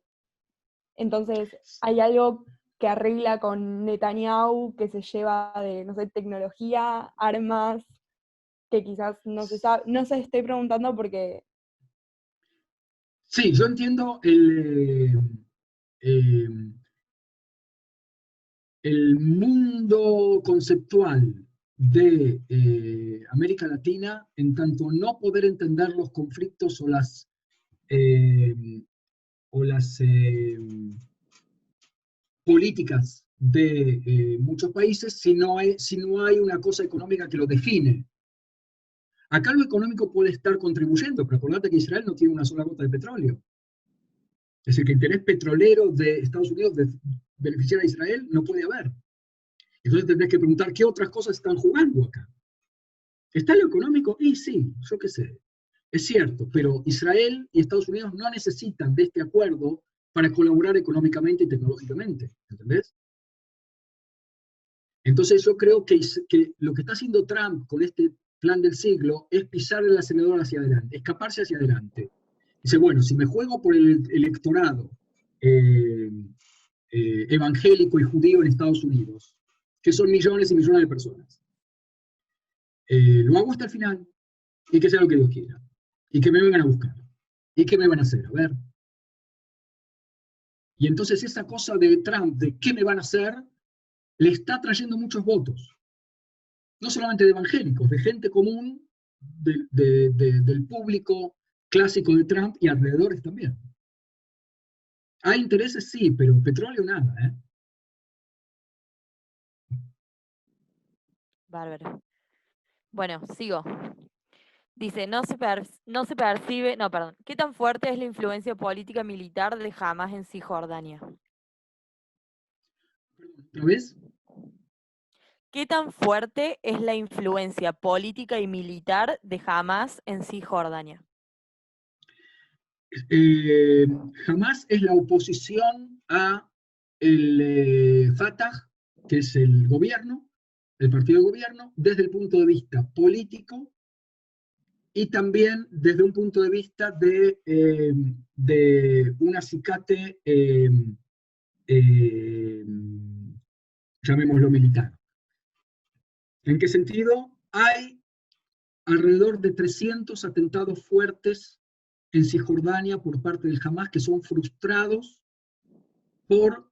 Entonces, hay algo que arregla con Netanyahu que se lleva de, no sé, tecnología, armas, que quizás no se sabe, no sé, estoy preguntando porque... Sí, yo entiendo el mundo conceptual de América Latina, en tanto no poder entender los conflictos o las políticas de muchos países si no hay una cosa económica que lo define. Acá lo económico puede estar contribuyendo, pero acordate que Israel no tiene una sola gota de petróleo. Es decir, que interés petrolero de Estados Unidos de beneficiar a Israel no puede haber. Entonces tendrás que preguntar qué otras cosas están jugando acá. ¿Está lo económico? Y sí, yo qué sé. Es cierto, pero Israel y Estados Unidos no necesitan de este acuerdo para colaborar económicamente y tecnológicamente. ¿Entendés? Entonces yo creo que lo que está haciendo Trump con este plan del siglo es pisar el acelerador hacia adelante, escaparse hacia adelante. Dice, bueno, si me juego por el electorado evangélico y judío en Estados Unidos, que son millones y millones de personas, lo hago hasta el final, y que sea lo que Dios quiera, y que me vengan a buscar, y qué me van a hacer, a ver. Y entonces esa cosa de Trump, de qué me van a hacer, le está trayendo muchos votos. No solamente de evangélicos, de gente común, del público clásico de Trump y alrededores también. Hay intereses, sí, pero petróleo nada, ¿eh? Bárbaro. Bueno, sigo. Dice, no se percibe, no, perdón. ¿Qué tan fuerte es la influencia política militar de Hamas en Cisjordania? ¿Otra vez? ¿Qué tan fuerte es la influencia política y militar de Hamas en Cisjordania? Jamás es la oposición a el Fatah, que es el gobierno, el partido de gobierno, desde el punto de vista político y también desde un punto de vista de un acicate, llamémoslo militar. ¿En qué sentido? Hay alrededor de 300 atentados fuertes en Cisjordania por parte del Hamas que son frustrados por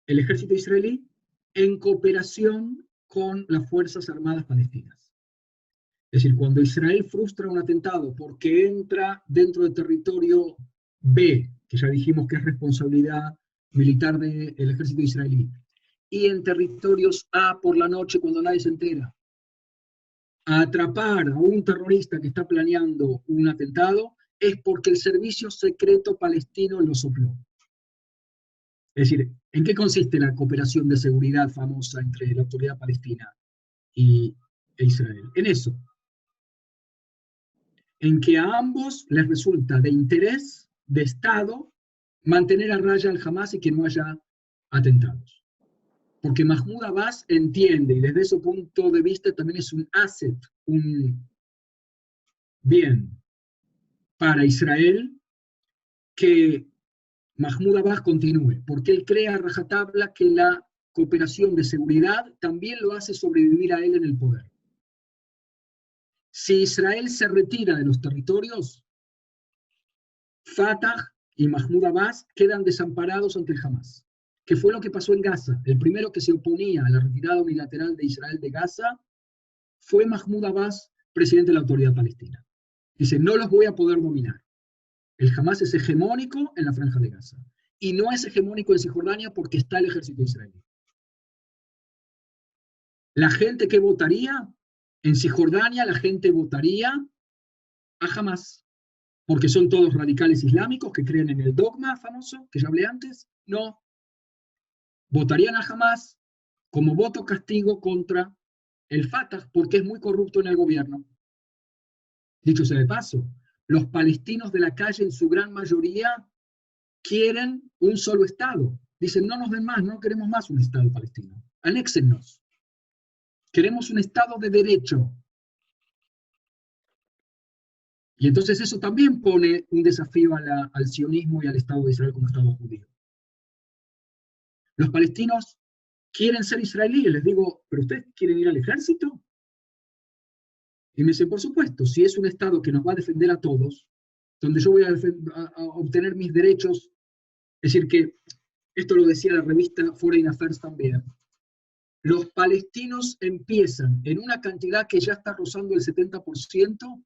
el ejército israelí en cooperación con las Fuerzas Armadas palestinas. Es decir, cuando Israel frustra un atentado porque entra dentro del territorio B, que ya dijimos que es responsabilidad militar del ejército israelí, y en territorios A por la noche cuando nadie se entera. A atrapar a un terrorista que está planeando un atentado es porque el servicio secreto palestino lo sopló. Es decir, ¿en qué consiste la cooperación de seguridad famosa entre la autoridad palestina e Israel? En eso. En que a ambos les resulta de interés de Estado mantener a raya al Hamas y que no haya atentados. Porque Mahmoud Abbas entiende, y desde ese punto de vista también es un asset, un bien para Israel, que Mahmoud Abbas continúe, porque él cree a rajatabla que la cooperación de seguridad también lo hace sobrevivir a él en el poder. Si Israel se retira de los territorios, Fatah y Mahmoud Abbas quedan desamparados ante el Hamas, que fue lo que pasó en Gaza. El primero que se oponía a la retirada unilateral de Israel de Gaza fue Mahmoud Abbas, presidente de la Autoridad Palestina. Dice, no los voy a poder dominar. El Hamas es hegemónico en la Franja de Gaza. Y no es hegemónico en Cisjordania porque está el ejército israelí. La gente que votaría, en Cisjordania la gente votaría a Hamas, porque son todos radicales islámicos que creen en el dogma famoso, que ya hablé antes. No. Votarían a Hamas como voto castigo contra el Fatah, porque es muy corrupto en el gobierno. Dicho sea de paso, los palestinos de la calle en su gran mayoría quieren un solo Estado. Dicen, no nos den más, no queremos más un Estado palestino. Anéxennos. Queremos un Estado de derecho. Y entonces eso también pone un desafío al sionismo y al Estado de Israel como Estado judío. Los palestinos quieren ser israelíes. Les digo, ¿pero ustedes quieren ir al ejército? Y me dicen, por supuesto, si es un Estado que nos va a defender a todos, donde yo voy a obtener mis derechos, es decir, que esto lo decía la revista Foreign Affairs también, los palestinos empiezan en una cantidad que ya está rozando el 70%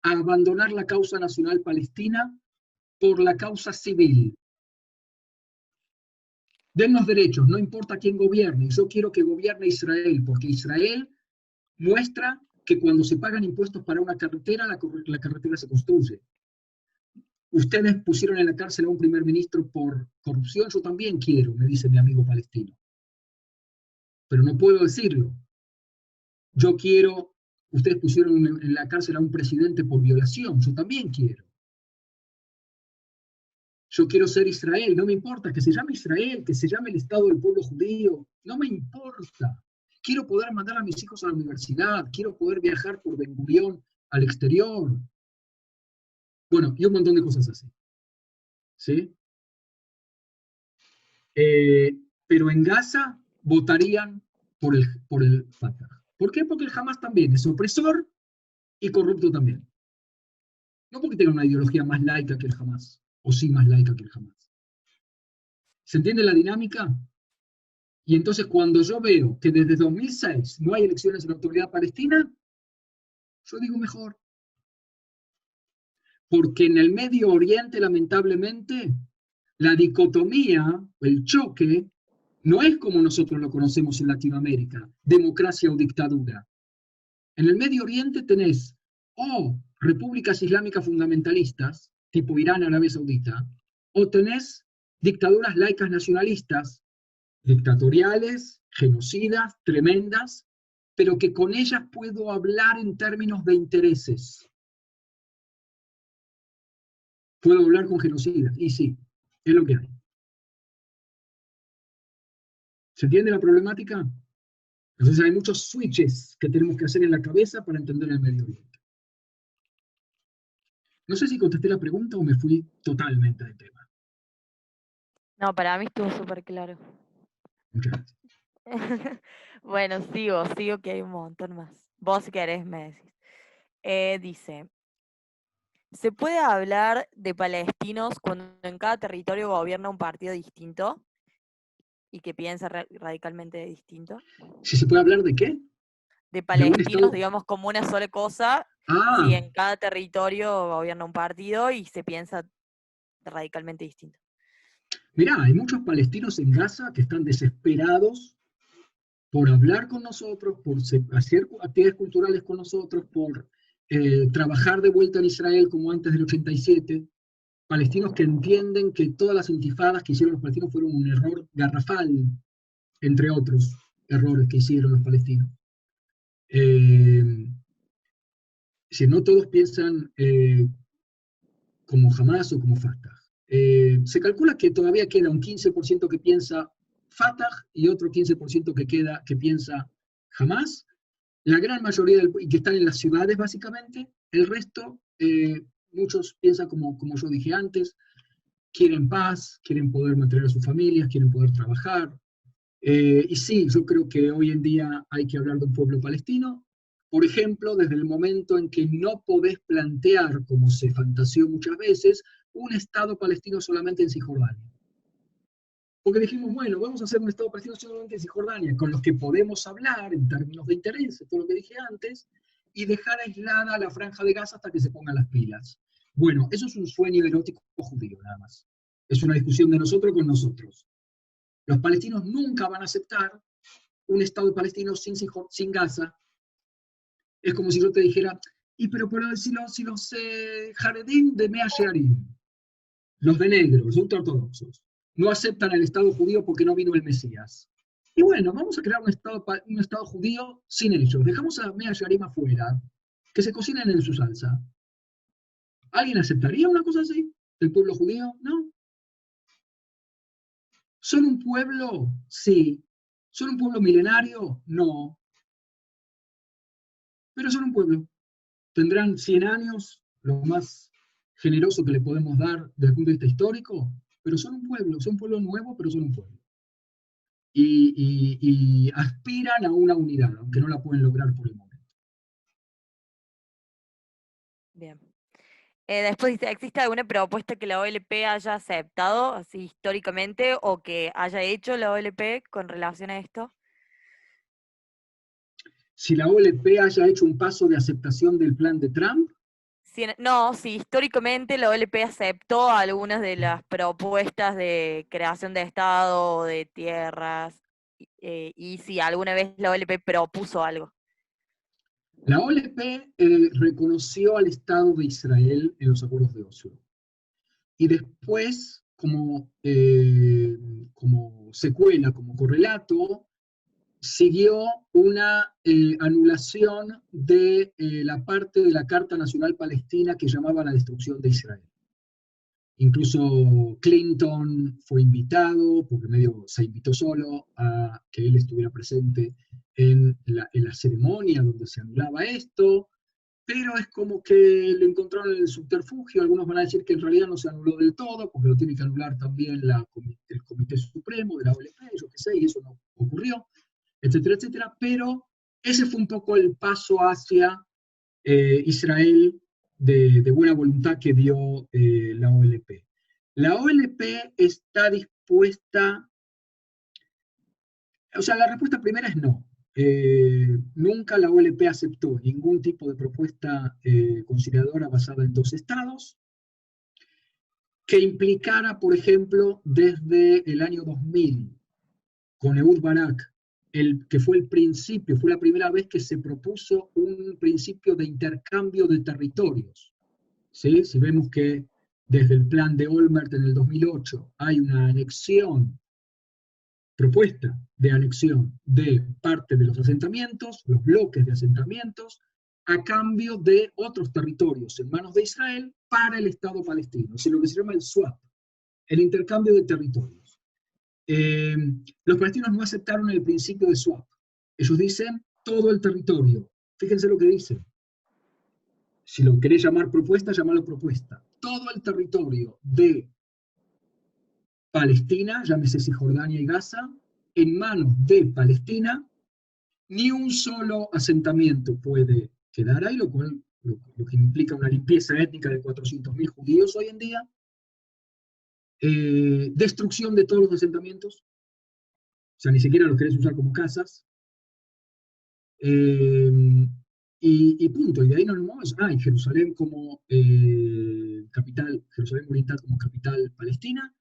a abandonar la causa nacional palestina por la causa civil. Dennos derechos, no importa quién gobierne, yo quiero que gobierne Israel, porque Israel muestra que cuando se pagan impuestos para una carretera, la carretera se construye. Ustedes pusieron en la cárcel a un primer ministro por corrupción, yo también quiero, me dice mi amigo palestino. Pero no puedo decirlo. Yo quiero, ustedes pusieron en la cárcel a un presidente por violación, yo también quiero. Yo quiero ser Israel, no me importa que se llame Israel, que se llame el Estado del pueblo judío, no me importa. Quiero poder mandar a mis hijos a la universidad, quiero poder viajar por Ben Gurión al exterior. Bueno, y un montón de cosas así. ¿Sí? Pero en Gaza votarían por el Fatah. ¿Por qué? Porque el Hamas también es opresor y corrupto también. No porque tenga una ideología más laica que el Hamas, o sí más laica que el Hamas. ¿Se entiende la dinámica? Y entonces cuando yo veo que desde 2006 no hay elecciones en la Autoridad Palestina, yo digo mejor. Porque en el Medio Oriente, lamentablemente, la dicotomía, el choque, no es como nosotros lo conocemos en Latinoamérica, democracia o dictadura. En el Medio Oriente tenés o repúblicas islámicas fundamentalistas, tipo Irán, Arabia Saudita, o tenés dictaduras laicas nacionalistas, dictatoriales, genocidas, tremendas, pero que con ellas puedo hablar en términos de intereses. Puedo hablar con genocidas, y sí, es lo que hay. ¿Se entiende la problemática? Entonces hay muchos switches que tenemos que hacer en la cabeza para entender el Medio Oriente. No sé si contesté la pregunta o me fui totalmente del tema. No, para mí estuvo súper claro. Muchas gracias. Bueno, sigo que hay un montón más. Vos si querés me decís. Dice, ¿se puede hablar de palestinos cuando en cada territorio gobierna un partido distinto y que piensa radicalmente distinto? ¿Si se puede hablar de qué? De palestinos, digamos, como una sola cosa, si en cada territorio gobierna un partido y se piensa radicalmente distinto. Mirá, hay muchos palestinos en Gaza que están desesperados por hablar con nosotros, por hacer actividades culturales con nosotros, por trabajar de vuelta en Israel como antes del 87, palestinos que entienden que todas las intifadas que hicieron los palestinos fueron un error garrafal, entre otros errores que hicieron los palestinos. Si no todos piensan como Hamas o como Fatah. Se calcula que todavía queda un 15% que piensa Fatah y otro 15% que piensa Hamas. La gran mayoría y que están en las ciudades básicamente. El resto, muchos piensan como yo dije antes, quieren paz, quieren poder mantener a sus familias, quieren poder trabajar. Y sí, yo creo que hoy en día hay que hablar de un pueblo palestino. Por ejemplo, desde el momento en que no podés plantear, como se fantaseó muchas veces, un Estado palestino solamente en Cisjordania. Porque dijimos, bueno, vamos a hacer un Estado palestino solamente en Cisjordania, con los que podemos hablar en términos de interés, todo lo que dije antes, y dejar aislada la franja de Gaza hasta que se pongan las pilas. Bueno, eso es un sueño erótico judío, nada más. Es una discusión de nosotros con nosotros. Los palestinos nunca van a aceptar un Estado palestino sin Gaza. Es como si yo te dijera, pero si los Haredim de Mea Shearim, los de negro, los ultraortodoxos, no aceptan el Estado judío porque no vino el Mesías. Y bueno, vamos a crear un Estado judío sin ellos. Dejamos a Mea Shearim afuera, que se cocinen en su salsa. ¿Alguien aceptaría una cosa así? ¿El pueblo judío? No. ¿Son un pueblo? Sí. ¿Son un pueblo milenario? No. Pero son un pueblo. Tendrán 100 años, lo más generoso que le podemos dar desde el punto de vista histórico, pero son un pueblo nuevo, pero son un pueblo. Y aspiran a una unidad, aunque no la pueden lograr por el momento. Bien. Después dice, ¿existe alguna propuesta que la OLP haya aceptado, así históricamente, o que haya hecho la OLP con relación a esto? Si la OLP haya hecho un paso de aceptación del plan de Trump. Si históricamente la OLP aceptó algunas de las propuestas de creación de Estado, de tierras, y si alguna vez la OLP propuso algo. La OLP reconoció al Estado de Israel en los acuerdos de Oslo. Y después, como secuela, como correlato, siguió una anulación de la parte de la Carta Nacional Palestina que llamaba la destrucción de Israel. Incluso Clinton fue invitado, porque medio se invitó solo a que él estuviera presente en la ceremonia donde se anulaba esto, pero es como que lo encontraron en el subterfugio. Algunos van a decir que en realidad no se anuló del todo, porque lo tiene que anular también el Comité Supremo de la OLP, yo qué sé, y eso no ocurrió, etcétera, etcétera, pero ese fue un poco el paso hacia Israel de buena voluntad que dio la OLP. La OLP está dispuesta, o sea, la respuesta primera es no. Nunca la OLP aceptó ningún tipo de propuesta conciliadora basada en dos estados, que implicara, por ejemplo, desde el año 2000, con Ehud Barak, que fue el principio, fue la primera vez que se propuso un principio de intercambio de territorios. ¿Sí? Si vemos que desde el plan de Olmert en el 2008 hay una anexión, propuesta de anexión de parte de los asentamientos, los bloques de asentamientos, a cambio de otros territorios en manos de Israel para el Estado palestino. Es lo que se llama el swap, el intercambio de territorios. Los palestinos no aceptaron el principio de swap. Ellos dicen todo el territorio. Fíjense lo que dicen. Si lo querés llamar propuesta, llamalo propuesta. Todo el territorio de Palestina, llámese Cisjordania y Gaza, en manos de Palestina, ni un solo asentamiento puede quedar ahí, lo que implica una limpieza étnica de 400.000 judíos hoy en día. Destrucción de todos los asentamientos, o sea, ni siquiera los querés usar como casas, y punto, y de ahí nos vamos a Jerusalén como capital, Jerusalén Oriental como capital palestina,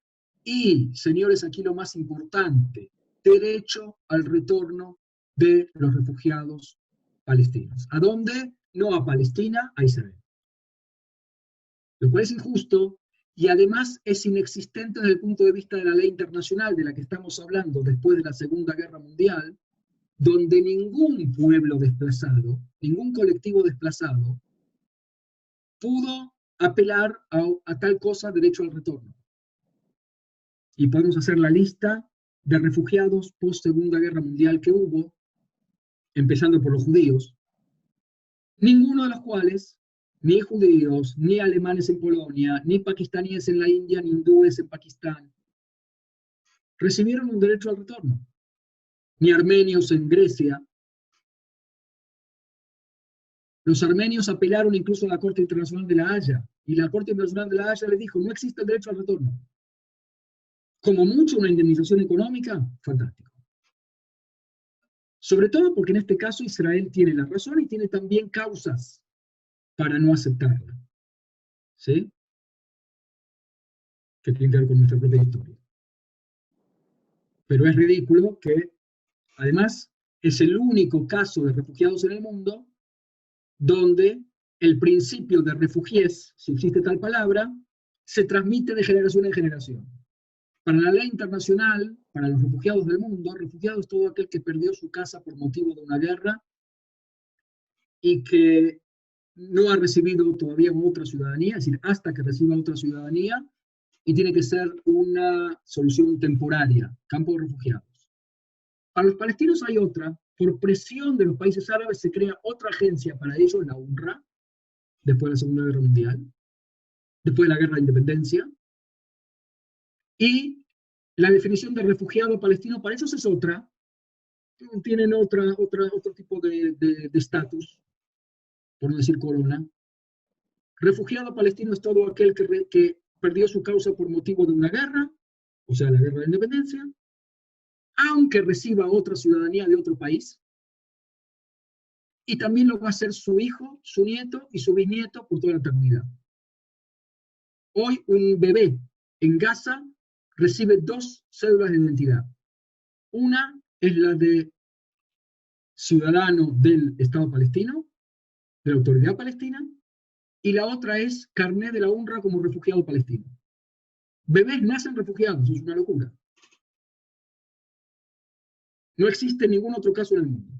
Y, señores, aquí lo más importante, derecho al retorno de los refugiados palestinos. ¿A dónde? No a Palestina, a Israel. Lo cual es injusto y además es inexistente desde el punto de vista de la ley internacional de la que estamos hablando después de la Segunda Guerra Mundial, donde ningún pueblo desplazado, ningún colectivo desplazado, pudo apelar a tal cosa derecho al retorno. Y podemos hacer la lista de refugiados post-Segunda Guerra Mundial que hubo, empezando por los judíos, ninguno de los cuales, ni judíos, ni alemanes en Polonia, ni pakistaníes en la India, ni hindúes en Pakistán, recibieron un derecho al retorno, ni armenios en Grecia. Los armenios apelaron incluso a la Corte Internacional de la Haya, y la Corte Internacional de la Haya les dijo, no existe el derecho al retorno. Como mucho una indemnización económica, fantástico. Sobre todo porque en este caso Israel tiene la razón y tiene también causas para no aceptarla. ¿Sí? Que tiene que ver con nuestra propia historia. Pero es ridículo que, además, es el único caso de refugiados en el mundo donde el principio de refugiés, si existe tal palabra, se transmite de generación en generación. Para la ley internacional, para los refugiados del mundo, refugiado es todo aquel que perdió su casa por motivo de una guerra y que no ha recibido todavía otra ciudadanía, es decir, hasta que reciba otra ciudadanía, y tiene que ser una solución temporaria, campo de refugiados. Para los palestinos hay otra, por presión de los países árabes se crea otra agencia para ellos, la UNRWA, después de la Segunda Guerra Mundial, después de la Guerra de Independencia, y la definición de refugiado palestino para ellos es otra, tienen otro tipo de estatus, por no decir corona. Refugiado palestino es todo aquel que perdió su causa por motivo de una guerra, o sea, la Guerra de Independencia, aunque reciba otra ciudadanía de otro país, y también lo va a hacer su hijo, su nieto y su bisnieto por toda la eternidad. Hoy un bebé en Gaza recibe 2 cédulas de identidad. Una es la de ciudadano del Estado palestino, de la Autoridad Palestina, y la otra es carné de la UNRWA como refugiado palestino. Bebés nacen refugiados, es una locura. No existe ningún otro caso en el mundo.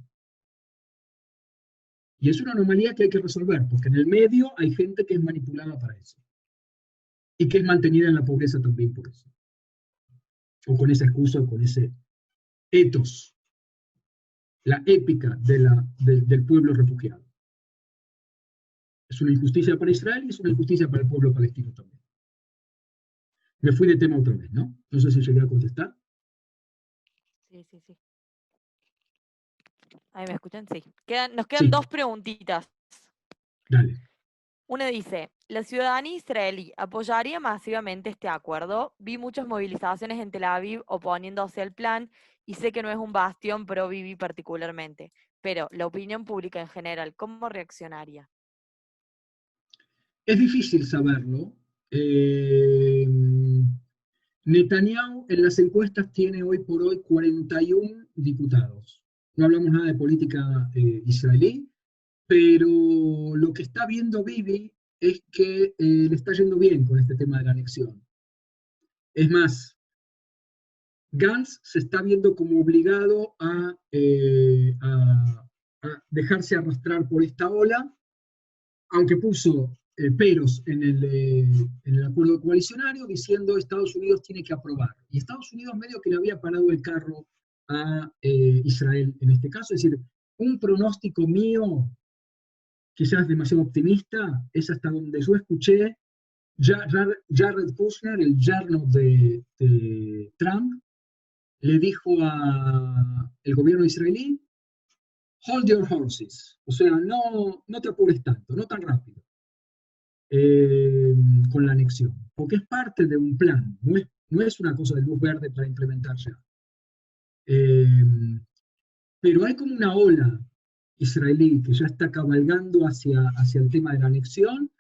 Y es una anomalía que hay que resolver, porque en el medio hay gente que es manipulada para eso. Y que es mantenida en la pobreza también por eso. O con esa excusa, o con ese etos. La épica del pueblo refugiado. Es una injusticia para Israel y es una injusticia para el pueblo palestino también. Me fui de tema otra vez, ¿no? No sé si llegué a contestar. Sí. Ahí me escuchan, sí. Nos quedan 2 preguntitas. Dale. Una dice, ¿la ciudadanía israelí apoyaría masivamente este acuerdo? Vi muchas movilizaciones en Tel Aviv oponiéndose al plan y sé que no es un bastión pro Bibi particularmente, pero la opinión pública en general, ¿cómo reaccionaría? Es difícil saberlo. Netanyahu en las encuestas tiene hoy por hoy 41 diputados. No hablamos nada de política israelí, pero lo que está viendo Bibi es que le está yendo bien con este tema de la anexión. Es más, Gantz se está viendo como obligado a dejarse arrastrar por esta ola, aunque puso peros en el acuerdo coalicionario diciendo que Estados Unidos tiene que aprobar. Y Estados Unidos medio que le había parado el carro a Israel en este caso. Es decir, un pronóstico mío, quizás demasiado optimista, es hasta donde yo escuché Jared Kushner, el yerno de Trump, le dijo al gobierno israelí, hold your horses, o sea, no te apures tanto, no tan rápido, con la anexión, porque es parte de un plan, no es una cosa de luz verde para implementar ya. Pero hay como una ola israelí que ya está cabalgando hacia el tema de la anexión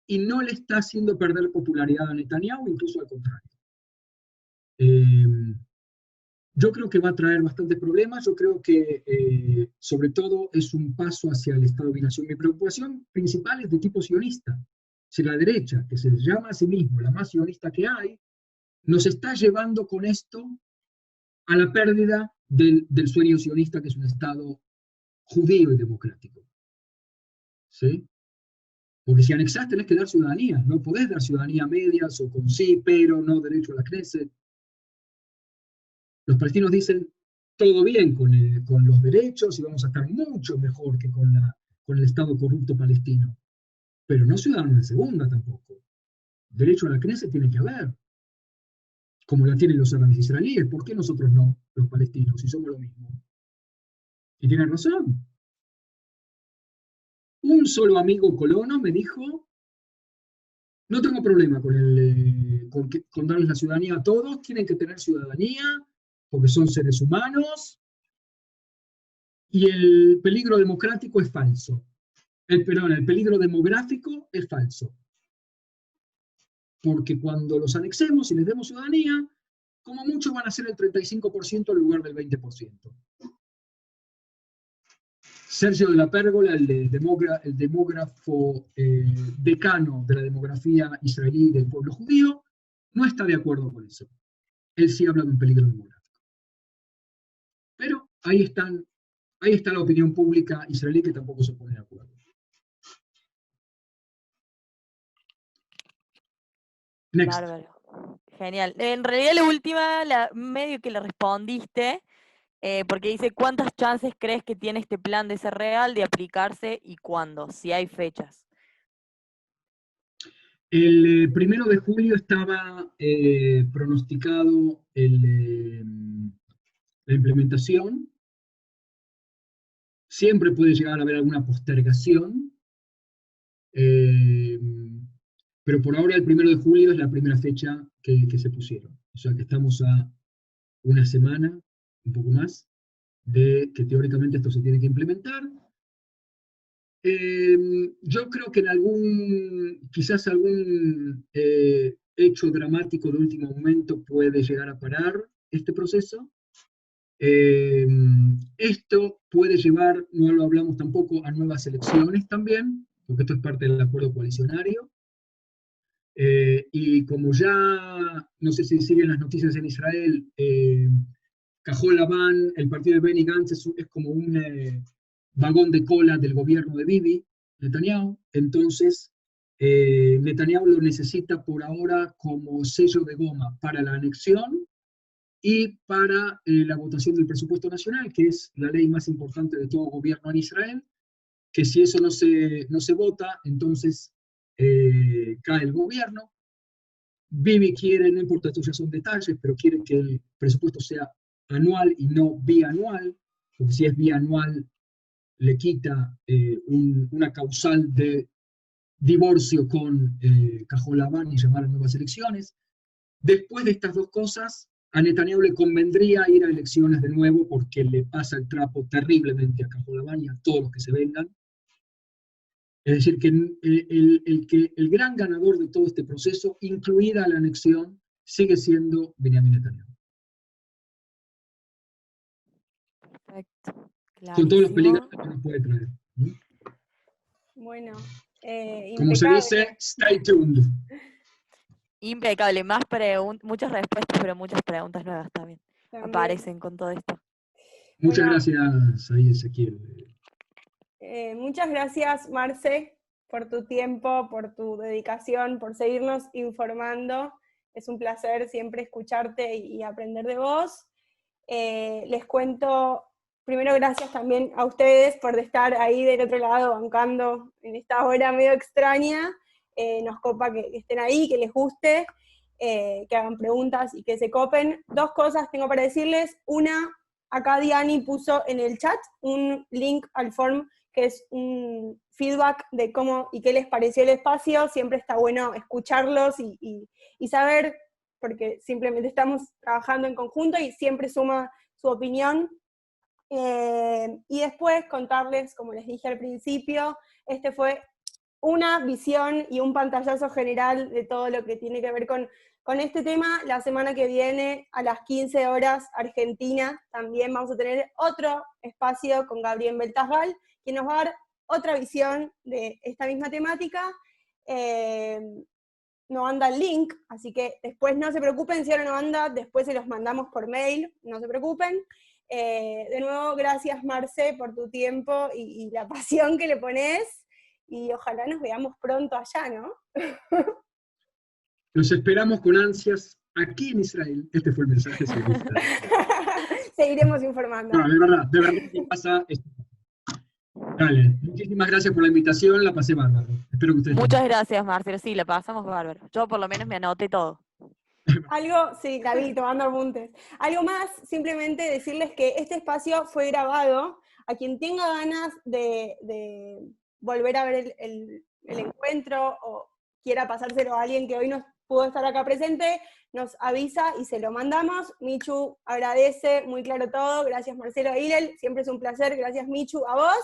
y no le está haciendo perder popularidad a Netanyahu, incluso al contrario. Yo creo que va a traer bastantes problemas. Yo creo que, sobre todo, es un paso hacia el Estado binación. Mi preocupación principal es de tipo sionista. Si la derecha, que se llama a sí mismo la más sionista que hay, nos está llevando con esto a la pérdida del sueño sionista, que es un Estado judío y democrático. ¿Sí? Porque si anexás tenés que dar ciudadanía. No podés dar ciudadanía a medias o con sí, pero no derecho a la Knesset. Los palestinos dicen, todo bien con los derechos y vamos a estar mucho mejor que con el Estado corrupto palestino. Pero no ciudadanos de segunda tampoco. Derecho a la Knesset tiene que haber, como la tienen los árabes israelíes. ¿Por qué nosotros no, los palestinos, si somos lo mismo? Y tienen razón. Un solo amigo colono me dijo, no tengo problema con darles la ciudadanía a todos, tienen que tener ciudadanía, porque son seres humanos, y el peligro democrático es falso. El peligro demográfico es falso. Porque cuando los anexemos y les demos ciudadanía, como mucho van a ser el 35% en lugar del 20%. Sergio de la Pérgola, el demógrafo decano de la demografía israelí del pueblo judío, no está de acuerdo con eso. Él sí habla de un peligro demográfico. Pero ahí está la opinión pública israelí que tampoco se pone de acuerdo. Next. Bárbaro. Genial. En realidad la última, medio que le respondiste, porque dice, ¿cuántas chances crees que tiene este plan de ser real, de aplicarse y cuándo? Si hay fechas. El 1 de julio estaba pronosticado la implementación. Siempre puede llegar a haber alguna postergación, pero por ahora el 1 de julio es la primera fecha que se pusieron. O sea que estamos a una semana, un poco más, de que teóricamente esto se tiene que implementar. Yo creo que quizás algún hecho dramático de último momento puede llegar a parar este proceso. Esto puede llevar, no lo hablamos tampoco, a nuevas elecciones también, porque esto es parte del acuerdo coalicionario. Y como ya, no sé si siguen las noticias en Israel, Cajol Labán, el partido de Benny Gantz es como un vagón de cola del gobierno de Bibi Netanyahu. Entonces, Netanyahu lo necesita por ahora como sello de goma para la anexión y para la votación del presupuesto nacional, que es la ley más importante de todo gobierno en Israel, que si eso no se vota, entonces cae el gobierno. Bibi quiere, no importa, estos ya son detalles, pero quiere que el presupuesto sea anual y no bianual, porque si es bianual le quita una causal de divorcio con Cajol Labán y llamar a nuevas elecciones. Después de estas dos cosas, a Netanyahu le convendría ir a elecciones de nuevo porque le pasa el trapo terriblemente a Cajol Labán y a todos los que se vengan. Es decir, que el gran ganador de todo este proceso, incluida la anexión, sigue siendo Benjamin Netanyahu. Perfecto. Con todos los peligros que nos puede traer. Bueno, como se dice, stay tuned. Impecable, muchas respuestas, pero muchas preguntas nuevas también aparecen con todo esto. Muchas gracias ahí, Ezequiel. Muchas gracias, Marce, por tu tiempo, por tu dedicación, por seguirnos informando. Es un placer siempre escucharte y aprender de vos. Les cuento, primero gracias también a ustedes por estar ahí del otro lado bancando en esta hora medio extraña. Nos copa que estén ahí, que les guste, que hagan preguntas y que se copen. Dos cosas tengo para decirles. Una, acá Diani puso en el chat un link al form que es un feedback de cómo y qué les pareció el espacio. Siempre está bueno escucharlos y saber, porque simplemente estamos trabajando en conjunto y siempre suma su opinión. Y después contarles, como les dije al principio, este fue una visión y un pantallazo general de todo lo que tiene que ver con con este tema, la semana que viene, a las 15 horas, Argentina, también vamos a tener otro espacio con Gabriel Beltasgal, que nos va a dar otra visión de esta misma temática. Nos anda el link, así que después no se preocupen si ahora no anda, después se los mandamos por mail, no se preocupen. De nuevo, gracias Marce por tu tiempo y la pasión que le pones, y ojalá nos veamos pronto allá, ¿no? Los esperamos con ansias aquí en Israel. Este fue el mensaje. Seguiremos informando. No, de verdad, si pasa esto. Dale, muchísimas gracias por la invitación, la pasé bárbaro. Espero que ustedes Muchas gracias, Marcelo, sí, la pasamos bárbaro. Yo por lo menos me anoté todo. Algo, sí, David, tomando apuntes. Algo más, simplemente decirles que este espacio fue grabado. A quien tenga ganas de volver a ver el encuentro o quiera pasárselo a alguien que hoy no pudo estar acá presente, nos avisa y se lo mandamos. Michu agradece, muy claro todo. Gracias Marcelo e Hillel, siempre es un placer. Gracias Michu, a vos.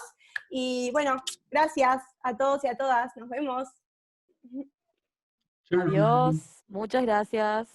Y bueno, gracias a todos y a todas. Nos vemos. Adiós, muchas gracias.